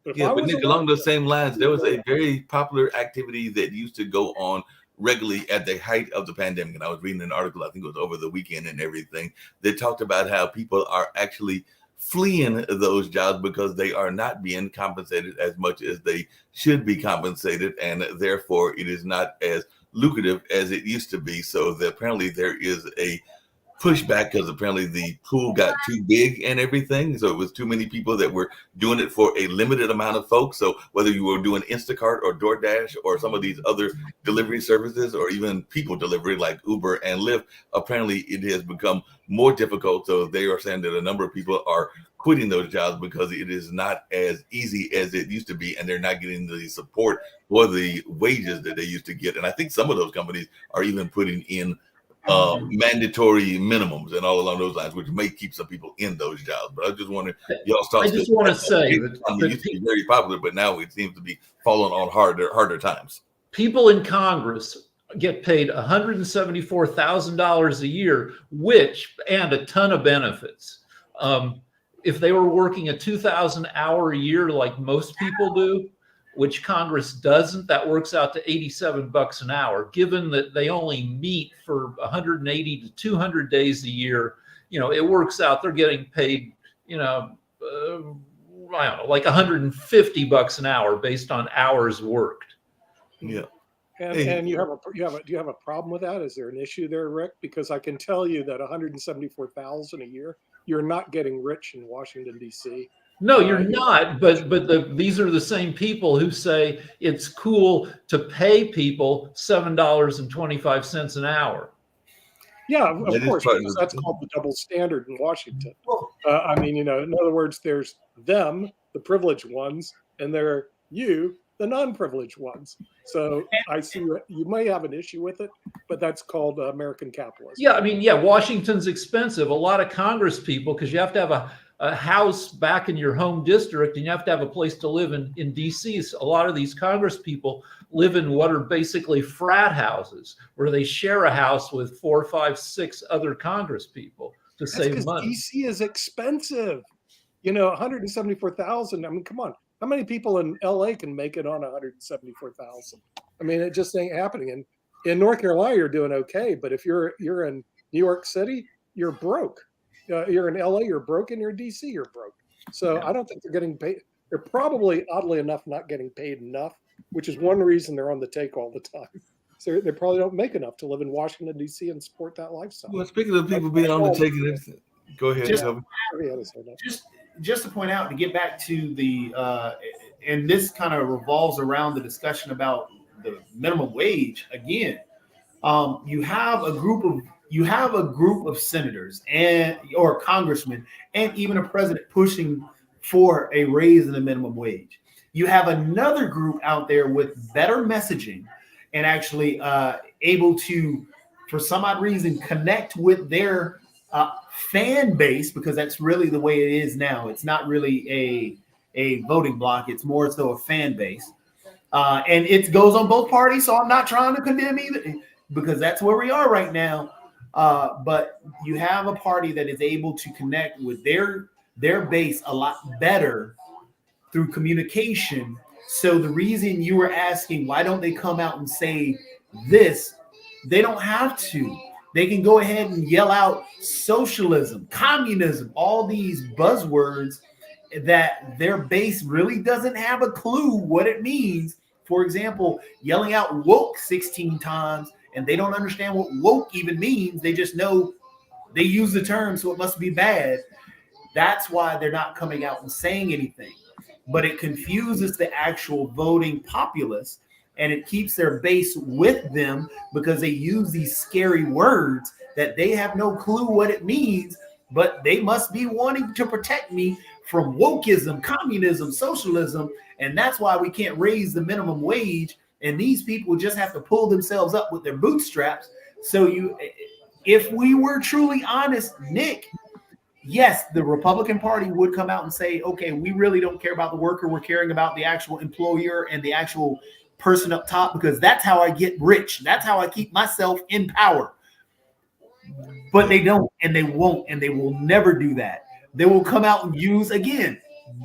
Along those same lines, there was a very popular activity that used to go on regularly at the height of the pandemic. And I was reading an article, I think it was over the weekend and everything, that talked about how people are actually fleeing those jobs because they are not being compensated as much as they should be compensated. And therefore, it is not as lucrative as it used to be. So apparently there is a pushback because apparently the pool got too big and everything. So it was too many people that were doing it for a limited amount of folks. So whether you were doing Instacart or DoorDash or some of these other delivery services or even people delivery like Uber and Lyft, apparently it has become more difficult. So they are saying that a number of people are quitting those jobs because it is not as easy as it used to be, and they're not getting the support or the wages that they used to get. And I think some of those companies are even putting in mandatory minimums and all along those lines, which may keep some people in those jobs. But I just wonder, y'all's thoughts. I just want to say that it used to be very popular, but now it seems to be falling on harder times. People in Congress get paid $174,000 a year, and a ton of benefits. If they were working a 2,000-hour a year like most people do, which Congress doesn't, that works out to $87 an hour. Given that they only meet for 180 to 200 days a year, it works out they're getting paid, I don't know, like $150 an hour based on hours worked. Yeah. And do you have a problem with that? Is there an issue there, Rick? Because I can tell you that $174,000 a year, you're not getting rich in Washington, D.C. No, you're not. But these are the same people who say it's cool to pay people $7.25 an hour. Yeah, of course, because that's called the double standard in Washington. In other words, there's them, the privileged ones, and there are you, the non-privileged ones. So I see you may have an issue with it, but that's called American capitalism. Yeah, Washington's expensive. A lot of Congress people, because you have to have a house back in your home district and you have to have a place to live in D.C. A lot of these Congress people live in what are basically frat houses where they share a house with 4, 5, 6 other Congress people to save money. D.C. is expensive. $174,000. I mean, come on. How many people in L.A. can make it on $174,000? I mean, it just ain't happening. In North Carolina, you're doing okay, but if you're in New York City, you're broke. You're in LA, you're broke, and you're in DC, you're broke. So I don't think they're getting paid. They're probably, oddly enough, not getting paid enough, which is one reason they're on the take all the time. So they probably don't make enough to live in Washington, D.C. and support that lifestyle. Well, speaking of people being on the take, go ahead. Just to point out, to get back to the, and this kind of revolves around the discussion about the minimum wage again. You have a group of senators or congressmen and even a president pushing for a raise in the minimum wage. You have another group out there with better messaging and actually able to, for some odd reason, connect with their fan base, because that's really the way it is now. It's not really a voting block. It's more so a fan base. And it goes on both parties. So I'm not trying to condemn either, because that's where we are right now. But you have a party that is able to connect with their base a lot better through communication. So the reason you were asking, why don't they come out and say this? They don't have to. They can go ahead and yell out socialism, communism, all these buzzwords that their base really doesn't have a clue what it means. For example, yelling out woke 16 times, and they don't understand what woke even means. They just know they use the term, so it must be bad. That's why they're not coming out and saying anything. But it confuses the actual voting populace, and it keeps their base with them because they use these scary words that they have no clue what it means, but they must be wanting to protect me from wokeism, communism, socialism. And that's why we can't raise the minimum wage. And these people just have to pull themselves up with their bootstraps. So if we were truly honest, Nick, yes, the Republican Party would come out and say, okay, we really don't care about the worker. We're caring about the actual employer and the actual person up top, because that's how I get rich. That's how I keep myself in power. But they don't, and they won't, and they will never do that. They will come out and use, again,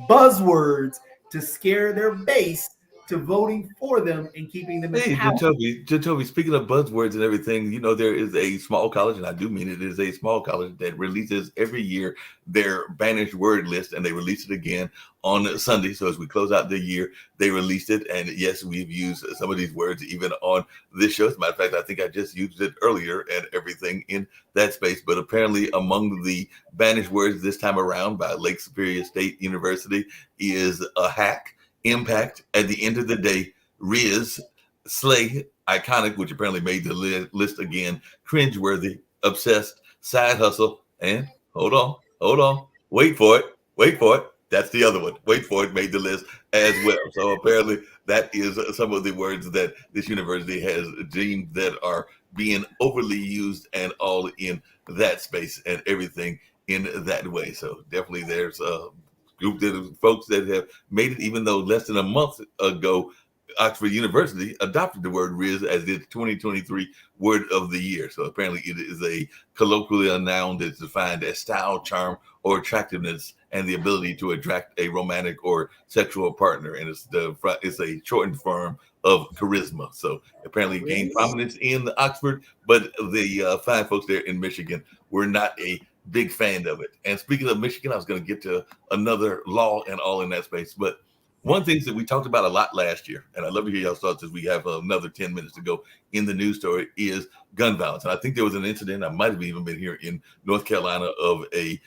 buzzwords to scare their base to voting for them and keeping them in power. Jacoby, speaking of buzzwords and everything, there is a small college, and I do mean it is a small college, that releases every year their banished word list, and they release it again on Sunday. So as we close out the year, they released it. And yes, we've used some of these words even on this show. As a matter of fact, I think I just used it earlier and everything in that space. But apparently among the banished words this time around by Lake Superior State University is a hack, impact, at the end of the day, Riz, slay, iconic, which apparently made the list again, cringeworthy, obsessed, side hustle, and hold on, wait for it. That's the other one. Wait for it, made the list as well. So apparently that is some of the words that this university has deemed that are being overly used and all in that space and everything in that way. So definitely there's a group of folks that have made it, even though less than a month ago, Oxford University adopted the word Riz as its 2023 word of the year. So apparently it is a colloquial noun that's defined as style, charm, or attractiveness, and the ability to attract a romantic or sexual partner. And it's a shortened form of charisma. So apparently it gained prominence in Oxford, but the fine folks there in Michigan were not a big fan of it. And speaking of Michigan, I was going to get to another law and all in that space. But one of the things that we talked about a lot last year, and I'd love to hear y'all's thoughts as we have another 10 minutes to go in the news story, is gun violence. And I think there was an incident, I might have even been here in North Carolina, of a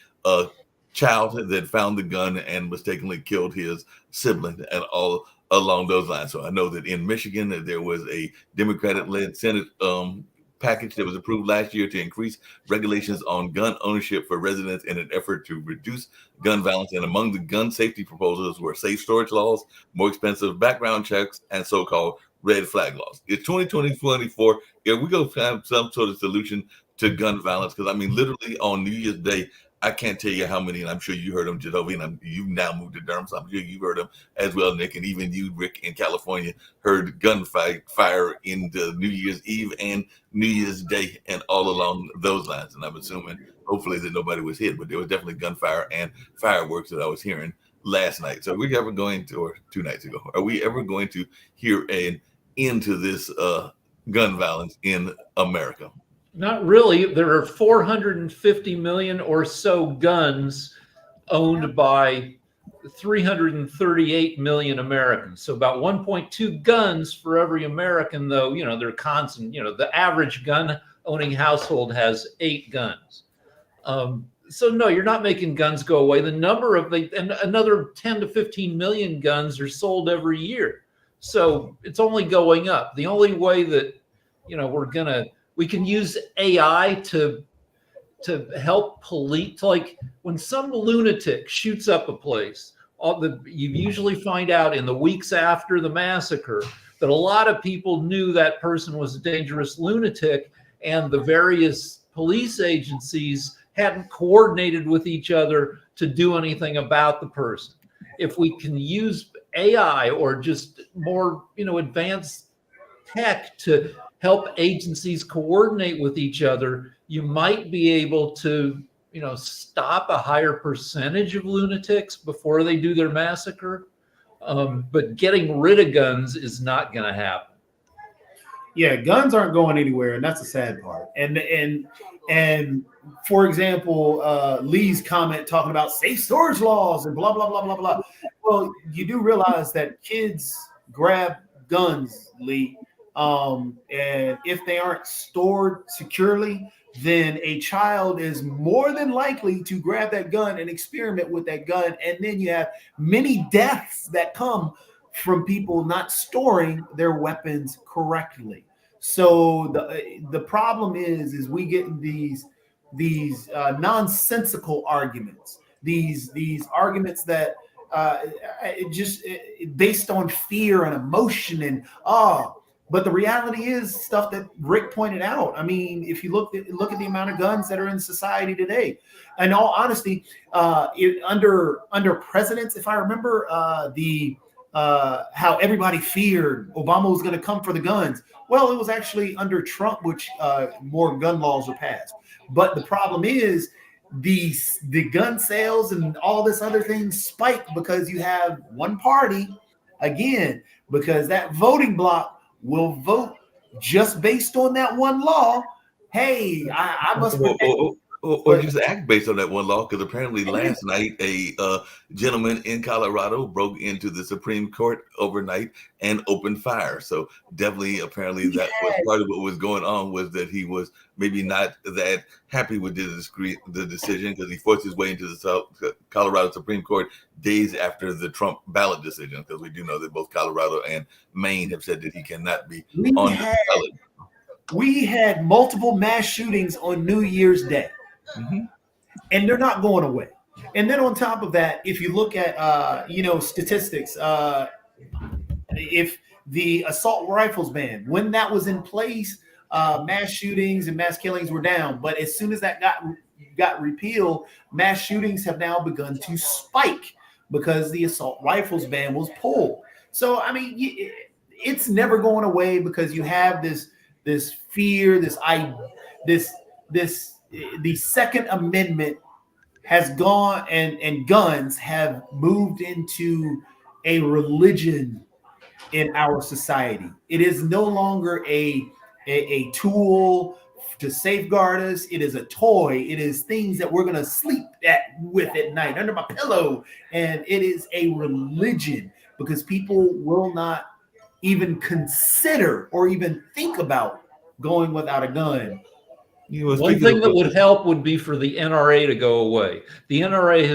child that found the gun and mistakenly killed his sibling and all along those lines. So I know that in Michigan that there was a Democratic-led Senate package that was approved last year to increase regulations on gun ownership for residents in an effort to reduce gun violence. And among the gun safety proposals were safe storage laws, more expensive background checks, and so-called red flag laws. It's 2024. If we go find some sort of solution to gun violence, because I mean, literally on New Year's Day, I can't tell you how many, and I'm sure you heard them, Jacoby, and you've now moved to Durham, so I'm sure you've heard them as well, Nick, and even you, Rick, in California, heard gunfire in the New Year's Eve and New Year's Day and all along those lines. And I'm assuming, hopefully, that nobody was hit, but there was definitely gunfire and fireworks that I was hearing last night. So are we ever going to, or 2 nights ago, are we ever going to hear an end to this gun violence in America? Not really. There are 450 million or so guns owned by 338 million Americans. So about 1.2 guns for every American, though, they're constant. The average gun owning household has 8 guns. So no, you're not making guns go away. The number of and another 10 to 15 million guns are sold every year. So it's only going up. The only way that, we can use AI to help police. Like when some lunatic shoots up a place, you usually find out in the weeks after the massacre that a lot of people knew that person was a dangerous lunatic, and the various police agencies hadn't coordinated with each other to do anything about the person. If we can use AI or just more, advanced tech to help agencies coordinate with each other, you might be able to, stop a higher percentage of lunatics before they do their massacre. But getting rid of guns is not going to happen. Yeah, guns aren't going anywhere, and that's the sad part. And for example, Lee's comment talking about safe storage laws and blah blah blah blah blah. Well, you do realize that kids grab guns, Lee, and if they aren't stored securely, then a child is more than likely to grab that gun and experiment with that gun, and then you have many deaths that come from people not storing their weapons correctly. So the problem is we get these nonsensical arguments, these arguments that just based on fear and emotion and but the reality is stuff that Rick pointed out. I mean, if you look at the amount of guns that are in society today, in all honesty, under presidents, if I remember, how everybody feared Obama was going to come for the guns. Well, it was actually under Trump, which more gun laws were passed. But the problem is the gun sales and all this other thing spiked because you have one party, again, because that voting bloc will vote just based on that one law. Hey, I must or just act based on that one law, because apparently last night a gentleman in Colorado broke into the Supreme Court overnight and opened fire. So definitely, apparently, that was part of what was going on, was that he was maybe not that happy with the decision, because he forced his way into the Colorado Supreme Court days after the Trump ballot decision, because we do know that both Colorado and Maine have said that he cannot be on the ballot. We had multiple mass shootings on New Year's Day. Mm-hmm. And they're not going away. And then on top of that, if you look at statistics, if the assault rifles ban, when that was in place, mass shootings and mass killings were down. But as soon as that got repealed, mass shootings have now begun to spike because the assault rifles ban was pulled. So I mean, it's never going away, because you have this fear, the Second Amendment has gone, and guns have moved into a religion in our society. It is no longer a tool to safeguard us. It is a toy. It is things that we're going to sleep with at night under my pillow. And it is a religion, because people will not even consider or even think about going without a gun. One thing that would help would be for the NRA to go away. The NRA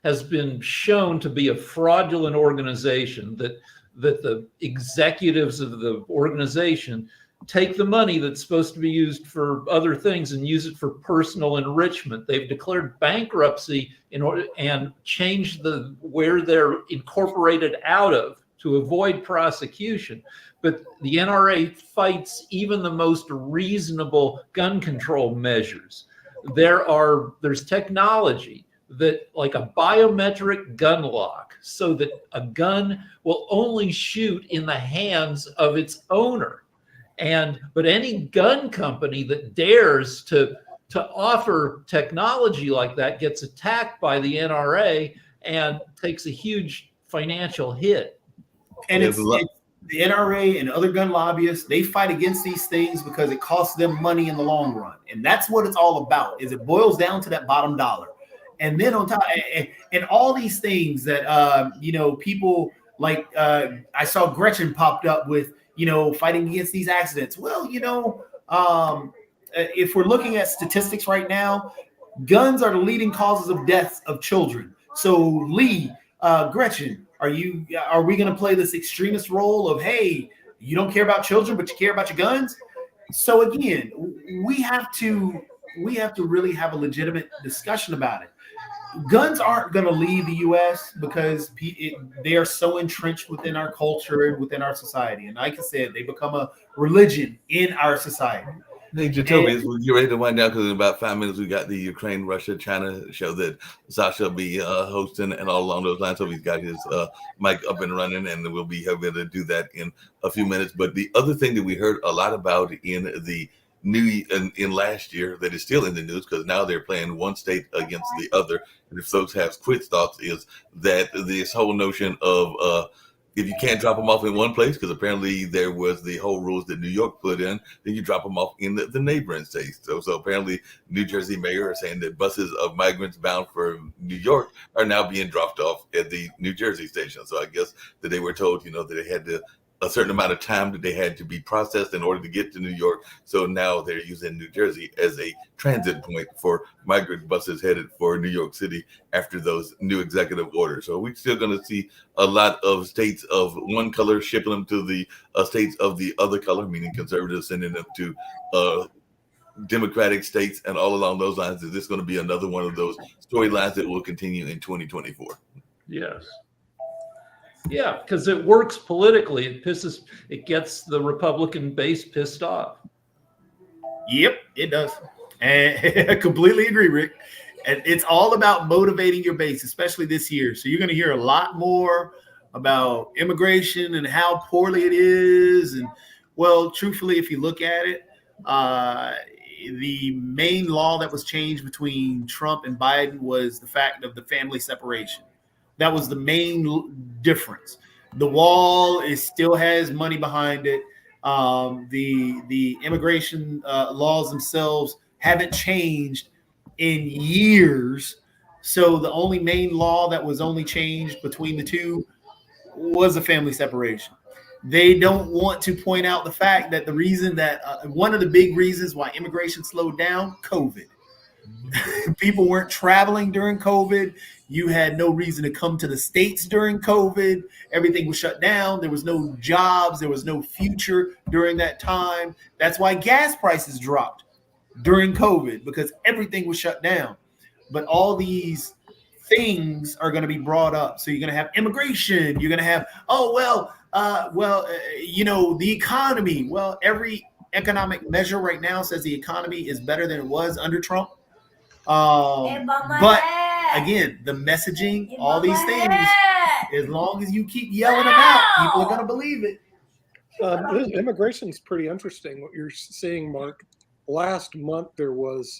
has been shown to be a fraudulent organization, that the executives of the organization take the money that's supposed to be used for other things and use it for personal enrichment. They've declared bankruptcy and changed where they're incorporated out of to avoid prosecution. But the NRA fights even the most reasonable gun control measures. There's technology that, like a biometric gun lock, so that a gun will only shoot in the hands of its owner. But any gun company that dares to offer technology like that gets attacked by the NRA and takes a huge financial hit. And it's the NRA and other gun lobbyists, they fight against these things because it costs them money in the long run. And that's what it's all about, is it boils down to that bottom dollar. And then on top, and all these things that, people like, I saw Gretchen popped up with, fighting against these accidents. Well, if we're looking at statistics right now, guns are the leading causes of deaths of children. So Lee, Gretchen, are we going to play this extremist role of, hey, you don't care about children, but you care about your guns? So again, we have to really have a legitimate discussion about it. Guns aren't going to leave the U.S. because they are so entrenched within our culture and within our society. And like I said, they become a religion in our society. Hey, Jacoby, as we get ready to wind down, because in about 5 minutes we got the Ukraine, Russia, China show that Sasha will be hosting, and all along those lines. So he's got his mic up and running, and we'll be able to do that in a few minutes. But the other thing that we heard a lot about in the in last year that is still in the news, because now they're playing one state against the other, and if folks have quick thoughts, is that this whole notion of if you can't drop them off in one place, because apparently there was the whole rules that New York put in, then you drop them off in the neighboring states. So apparently New Jersey mayor is saying that buses of migrants bound for New York are now being dropped off at the New Jersey station. So I guess that they were told, that they had a certain amount of time that they had to be processed in order to get to New York. So now they're using New Jersey as a transit point for migrant buses headed for New York City after those new executive orders. So we're still going to see a lot of states of one color shipping them to the states of the other color, meaning conservatives sending them to Democratic states, and all along those lines. Is this going to be another one of those storylines that will continue in 2024? Yes. Yeah, because it works politically. It gets the Republican base pissed off. Yep, it does. And I completely agree, Rick. And it's all about motivating your base, especially this year. So you're going to hear a lot more about immigration and how poorly it is. And well, truthfully, if you look at it, the main law that was changed between Trump and Biden was the fact of the family separation. That was the main difference. The wall still has money behind it. The immigration laws themselves haven't changed in years. So the only main law that was only changed between the two was a family separation. They don't want to point out the fact that the reason that one of the big reasons why immigration slowed down, COVID. People weren't traveling during COVID. You had no reason to come to the States during COVID. Everything was shut down. There was no jobs. There was no future during that time. That's why gas prices dropped during COVID, because everything was shut down. But all these things are going to be brought up. So you're going to have immigration. You're going to have, the economy. Well, every economic measure right now says the economy is better than it was under Trump. But again, the messaging, all these things, as long as you keep yelling them out, people are going to believe it. Immigration is pretty interesting. What you're seeing, Mark, last month there was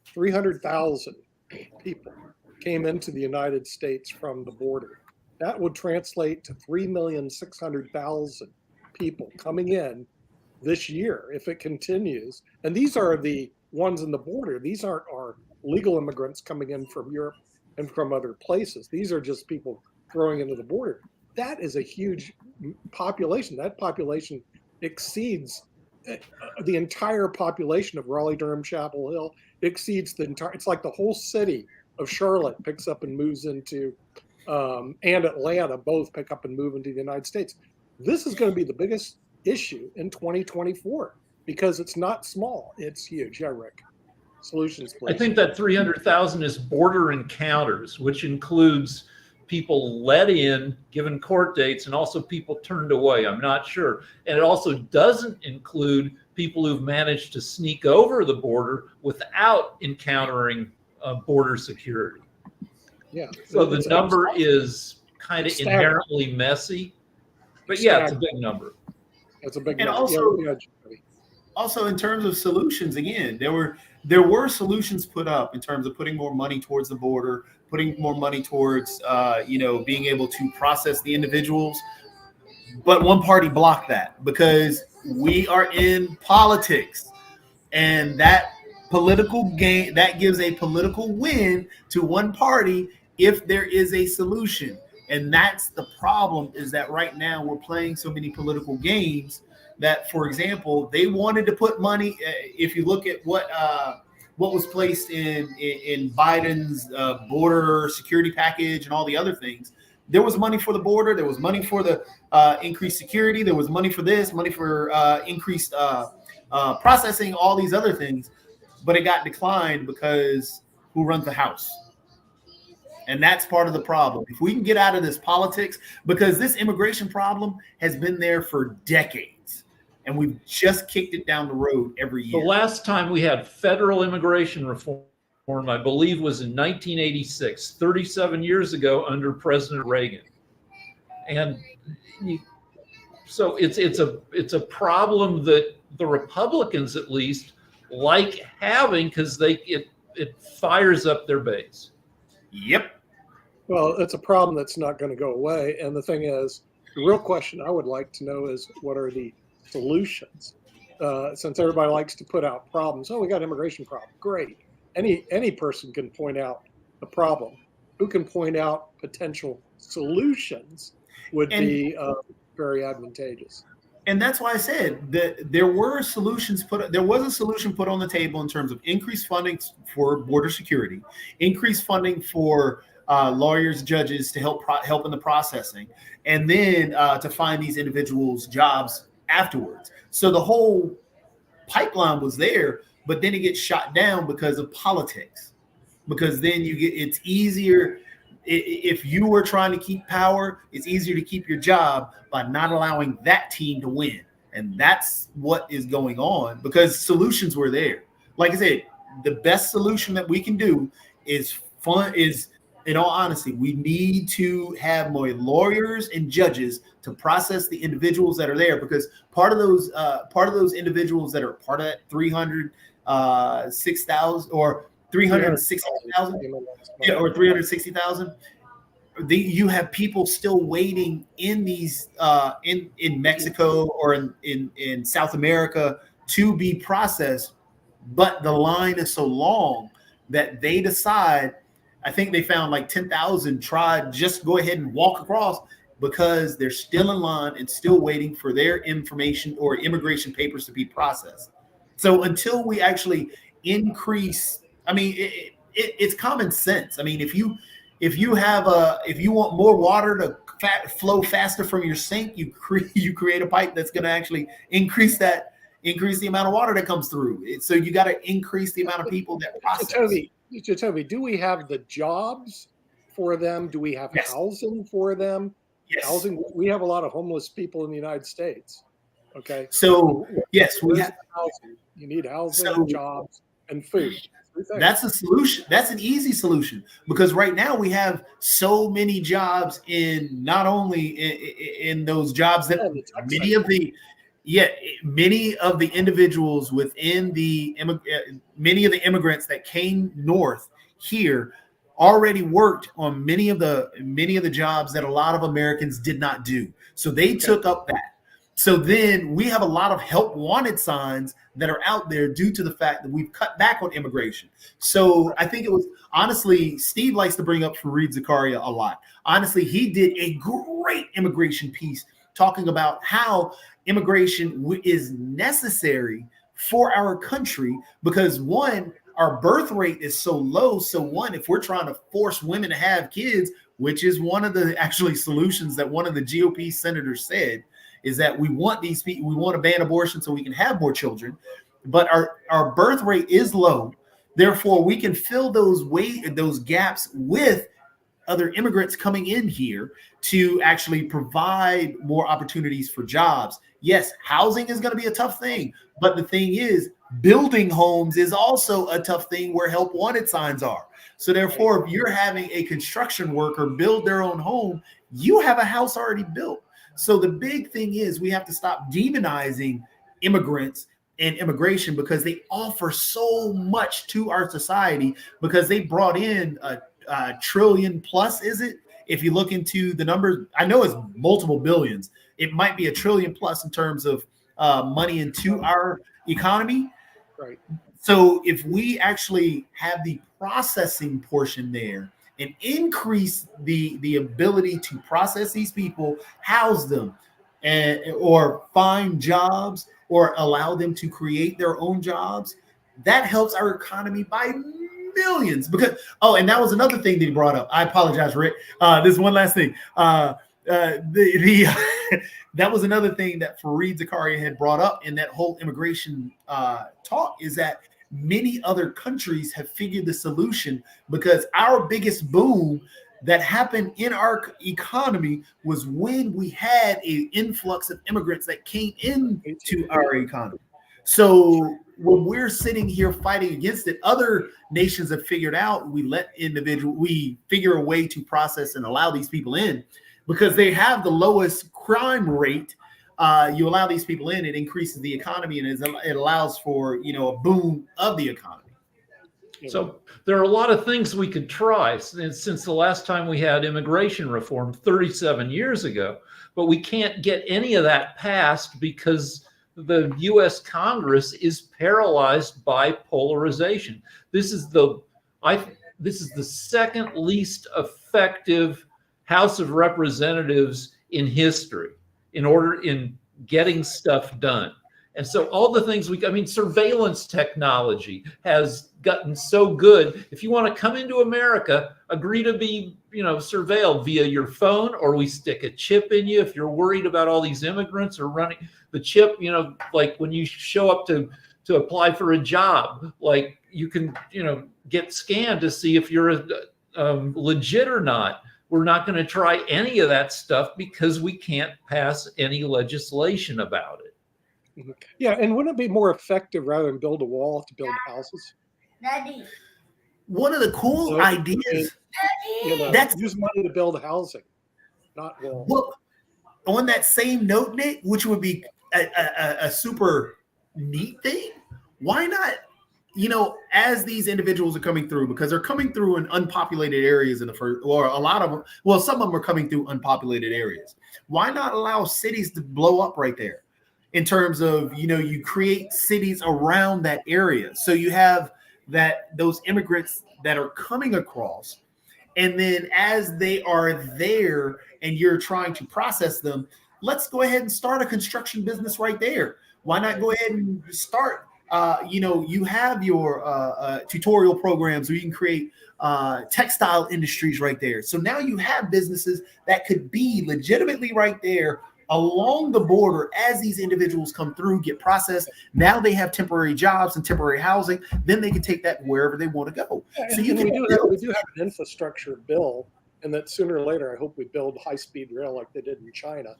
300,000 people came into the United States from the border. That would translate to 3,600,000 people coming in this year if it continues. And these are the ones in the border. These aren't our legal immigrants coming in from Europe and from other places. These are just people throwing into the border. That is a huge population. That population exceeds the entire population of Raleigh, Durham, Chapel Hill. It exceeds the entire, it's like the whole city of Charlotte picks up and moves into, and Atlanta both pick up and move into the United States. This is going to be the biggest issue in 2024 because it's not small, it's huge. Yeah, Rick. Solutions, please. I think that 300,000 is border encounters, which includes people let in, given court dates, and also people turned away. I'm not sure. And it also doesn't include people who've managed to sneak over the border without encountering border security. Yeah. So the number is kind of inherently messy. But yeah, it's a big number. It's a big and number. Also in terms of solutions, again, there were solutions put up in terms of putting more money towards the border, putting more money towards being able to process the individuals. But one party blocked that because we are in politics, and that political game that gives a political win to one party if there is a solution. And that's the problem, is that right now we're playing so many political games that, for example, they wanted to put money. If you look at what was placed in Biden's border security package and all the other things, there was money for the border. There was money for the increased security. There was money for this, money for increased processing, all these other things. But it got declined because who runs the House? And that's part of the problem. If we can get out of this politics, because this immigration problem has been there for decades. and we've just kicked it down the road every The year. last time we had federal immigration reform, I believe, was in 1986, 37 years ago under President Reagan. And so it's a problem that the Republicans, at least, like having, because it fires up their base. Yep. Well, it's a problem that's not going to go away. And the thing is, the real question I would like to know is, what are the solutions? Since everybody likes to put out problems, oh, we got an immigration problem. Great. Any person can point out a problem. Who can point out potential solutions would be very advantageous. And that's why I said that there was a solution put on the table in terms of increased funding for border security, increased funding for lawyers, judges to help in the processing, and then to find these individuals jobs afterwards. So the whole pipeline was there, but then it gets shot down because of politics. Because then it's easier. If you were trying to keep power, it's easier to keep your job by not allowing that team to win. And that's what is going on, because solutions were there. Like I said, the best solution that we can do is in all honesty, we need to have more lawyers and judges to process the individuals that are there, because part of those individuals that are part of that 306,000 or 360,000 or 360,000. You have people still waiting in these in Mexico or in South America to be processed, but the line is so long that they decide. I think they found like 10,000 tried just go ahead and walk across because they're still in line and still waiting for their information or immigration papers to be processed. So until we actually increase, I mean, it's common sense. I mean, if you want more water to flow faster from your sink, you create a pipe that's going to actually increase the amount of water that comes through. So you got to increase the amount of people that process. Jacoby, do we have the jobs for them? Do we have housing for them? Yes. Housing. We have a lot of homeless people in the United States. Okay. So yes, we have housing. You need housing, jobs, and food. That's a solution. That's an easy solution, because right now we have so many jobs in not only in those jobs that many of the individuals within many of the immigrants that came north here already worked on many of the jobs that a lot of Americans did not do. So they took up that. So then we have a lot of help wanted signs that are out there due to the fact that we've cut back on immigration. So I think it was, honestly, Steve likes to bring up Fareed Zakaria a lot. Honestly, he did a great immigration piece talking about how immigration is necessary for our country, because one, our birth rate is so low. So one, if we're trying to force women to have kids, which is one of the actually solutions that one of the GOP senators said, is that we want these people, we want to ban abortion so we can have more children, but our birth rate is low. Therefore, we can fill those gaps with other immigrants coming in here to actually provide more opportunities for jobs. Yes, housing is going to be a tough thing, but the thing is, building homes is also a tough thing where help wanted signs are. So therefore, if you're having a construction worker build their own home, you have a house already built. So the big thing is we have to stop demonizing immigrants and immigration, because they offer so much to our society, because they brought in a trillion plus, is it? If you look into the numbers, I know it's multiple billions. It might be a trillion plus in terms of money into our economy. Right. So if we actually have the processing portion there and increase the ability to process these people, house them, or find jobs, or allow them to create their own jobs, that helps our economy by millions. Because and that was another thing that he brought up. I apologize, Rick. This one last thing. That was another thing that Fareed Zakaria had brought up in that whole immigration talk, is that many other countries have figured the solution, because our biggest boom that happened in our economy was when we had an influx of immigrants that came into our economy. So when we're sitting here fighting against it, other nations have figured out we figure a way to process and allow these people in because they have the lowest crime rate. You allow these people in, it increases the economy and it allows for, a boom of the economy. So there are a lot of things we could try since the last time we had immigration reform 37 years ago, but we can't get any of that passed because the U.S. Congress is paralyzed by polarization. This is the second least effective House of Representatives in history in getting stuff done. And so all the things surveillance technology has gotten so good. If you want to come into America, agree to be, surveilled via your phone, or we stick a chip in you. If you're worried about all these immigrants or running the chip, like when you show up to apply for a job, like you can, get scanned to see if you're legit or not. We're not going to try any of that stuff because we can't pass any legislation about it. Yeah, and wouldn't it be more effective rather than build a wall to build houses? Daddy. One of the cool ideas that's use money to build housing, not walls. Well, on that same note, Nick, which would be a super neat thing, why not? As these individuals are coming through, because they're coming through in unpopulated areas or a lot of them. Well, some of them are coming through unpopulated areas. Why not allow cities to blow up right there? In terms of, you create cities around that area. So you have those immigrants that are coming across. And then as they are there and you're trying to process them, let's go ahead and start a construction business right there. Why not go ahead and start, you have your tutorial programs where you can create textile industries right there. So now you have businesses that could be legitimately right there along the border as these individuals come through, get processed. Now they have temporary jobs and temporary housing. Then they can take that wherever they want to go. So we do have an infrastructure bill, and that sooner or later, I hope we build high-speed rail like they did in China,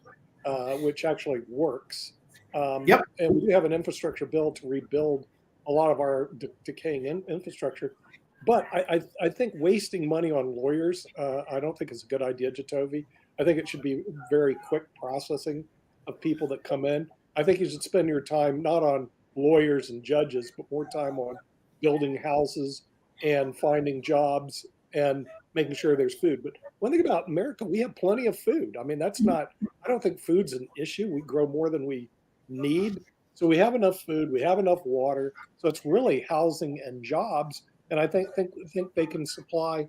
which actually works. Yep. And we do have an infrastructure bill to rebuild a lot of our decaying infrastructure. But I think wasting money on lawyers, I don't think is a good idea, Jatovi. I think it should be very quick processing of people that come in. I think you should spend your time not on lawyers and judges, but more time on building houses and finding jobs and making sure there's food. But one thing about America, we have plenty of food. I mean, I don't think food's an issue. We grow more than we need. So we have enough food, we have enough water. So it's really housing and jobs. And I think they can supply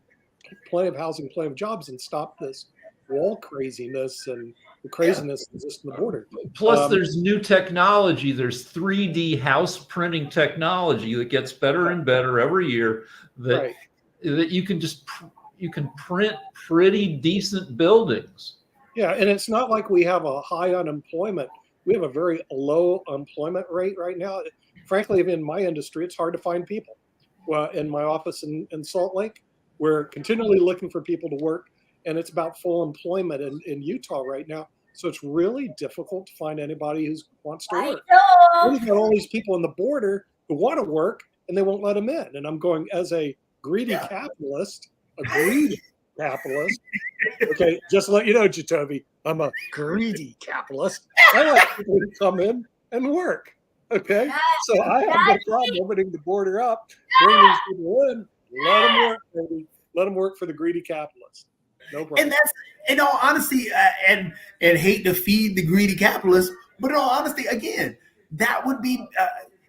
plenty of housing, plenty of jobs, and stop this wall craziness and the craziness that's just in the border. Plus, there's new technology. There's 3D house printing technology that gets better and better every year. That you can print pretty decent buildings. Yeah, and it's not like we have a high unemployment. We have a very low employment rate right now. Frankly, in my industry, it's hard to find people. Well, in my office in Salt Lake, we're continually looking for people to work, and it's about full employment in Utah right now. So it's really difficult to find anybody who wants to work. We've got all these people on the border who want to work, and they won't let them in. And I'm going, as a greedy capitalist, okay, just to let you know, Jatovi, I'm a greedy capitalist. I like people to come in and work. Okay, so I have no problem opening the border up, bring these people in, let them work, baby. Let them work for the greedy capitalist. No problem. And that's, in all honesty, and hate to feed the greedy capitalist, but in all honesty, again, that would be.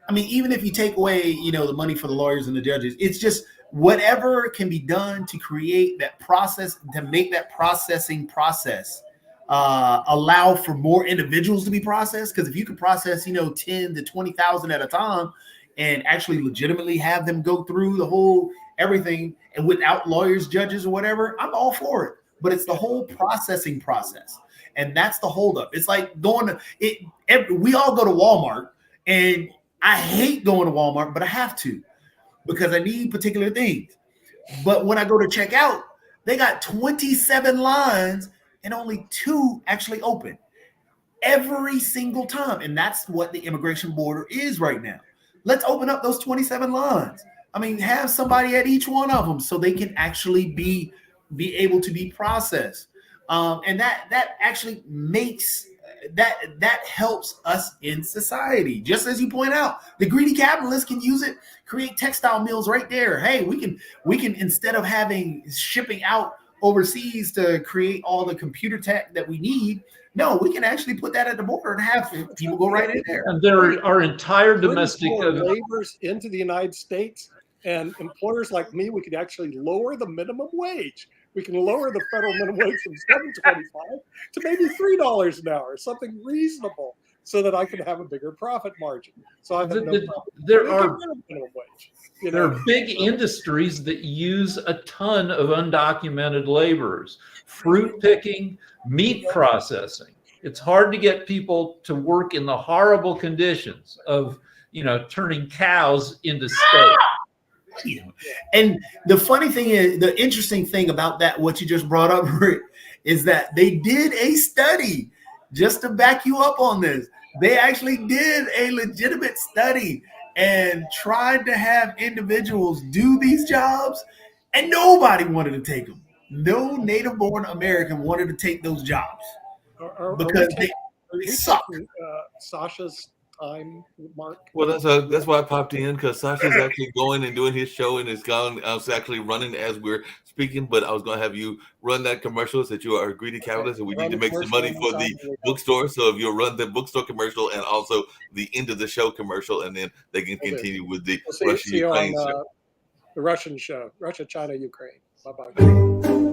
I mean, even if you take away, the money for the lawyers and the judges, it's just whatever can be done to create that process, to make that processing process allow for more individuals to be processed. Because if you could process, 10 to 20,000 at a time and actually legitimately have them go through the whole everything and without lawyers, judges, or whatever, I'm all for it. But it's the whole processing process. And that's the holdup. It's like we all go to Walmart, and I hate going to Walmart, but I have to because I need particular things. But when I go to check out, They got 27 lines and only 2 actually open every single time. And that's what the immigration border is right now. Let's open up those 27 lines. I mean, have somebody at each one of them so they can actually be able to be processed. And that actually makes that helps us in society. Just as you point out, the greedy capitalists can use it, create textile mills right there. Hey, we can instead of having shipping out overseas to create all the computer tech that we need, no, we can actually put that at the border and have people go right in there. And there are entire domestic laborers into the United States, and employers like me, we could actually lower the minimum wage. We can lower the federal minimum wage from $7.25 to maybe $3 an hour, something reasonable, so that I can have a bigger profit margin. So I have no problem. There are minimum wage. There are big industries that use a ton of undocumented laborers, fruit picking, meat processing. It's hard to get people to work in the horrible conditions of, turning cows into steak. And the funny thing is, the interesting thing about that, what you just brought up, Rick, is that they did a study just to back you up on this. They actually did a legitimate study and tried to have individuals do these jobs, and nobody wanted to take them. No native-born American wanted to take those jobs because they suck. Sasha's time, Mark. Well, that's why I popped in, because Sasha's actually going and doing his show, and it's gone. I was actually running as we're speaking, but I was going to have you run that commercial that you are a greedy capitalist and we need to make some money for the bookstore. So if you'll run the bookstore commercial and also the end of the show commercial, and then they can continue with the Russia-Ukraine show. The Russian show, Russia, China, Ukraine. Bye-bye.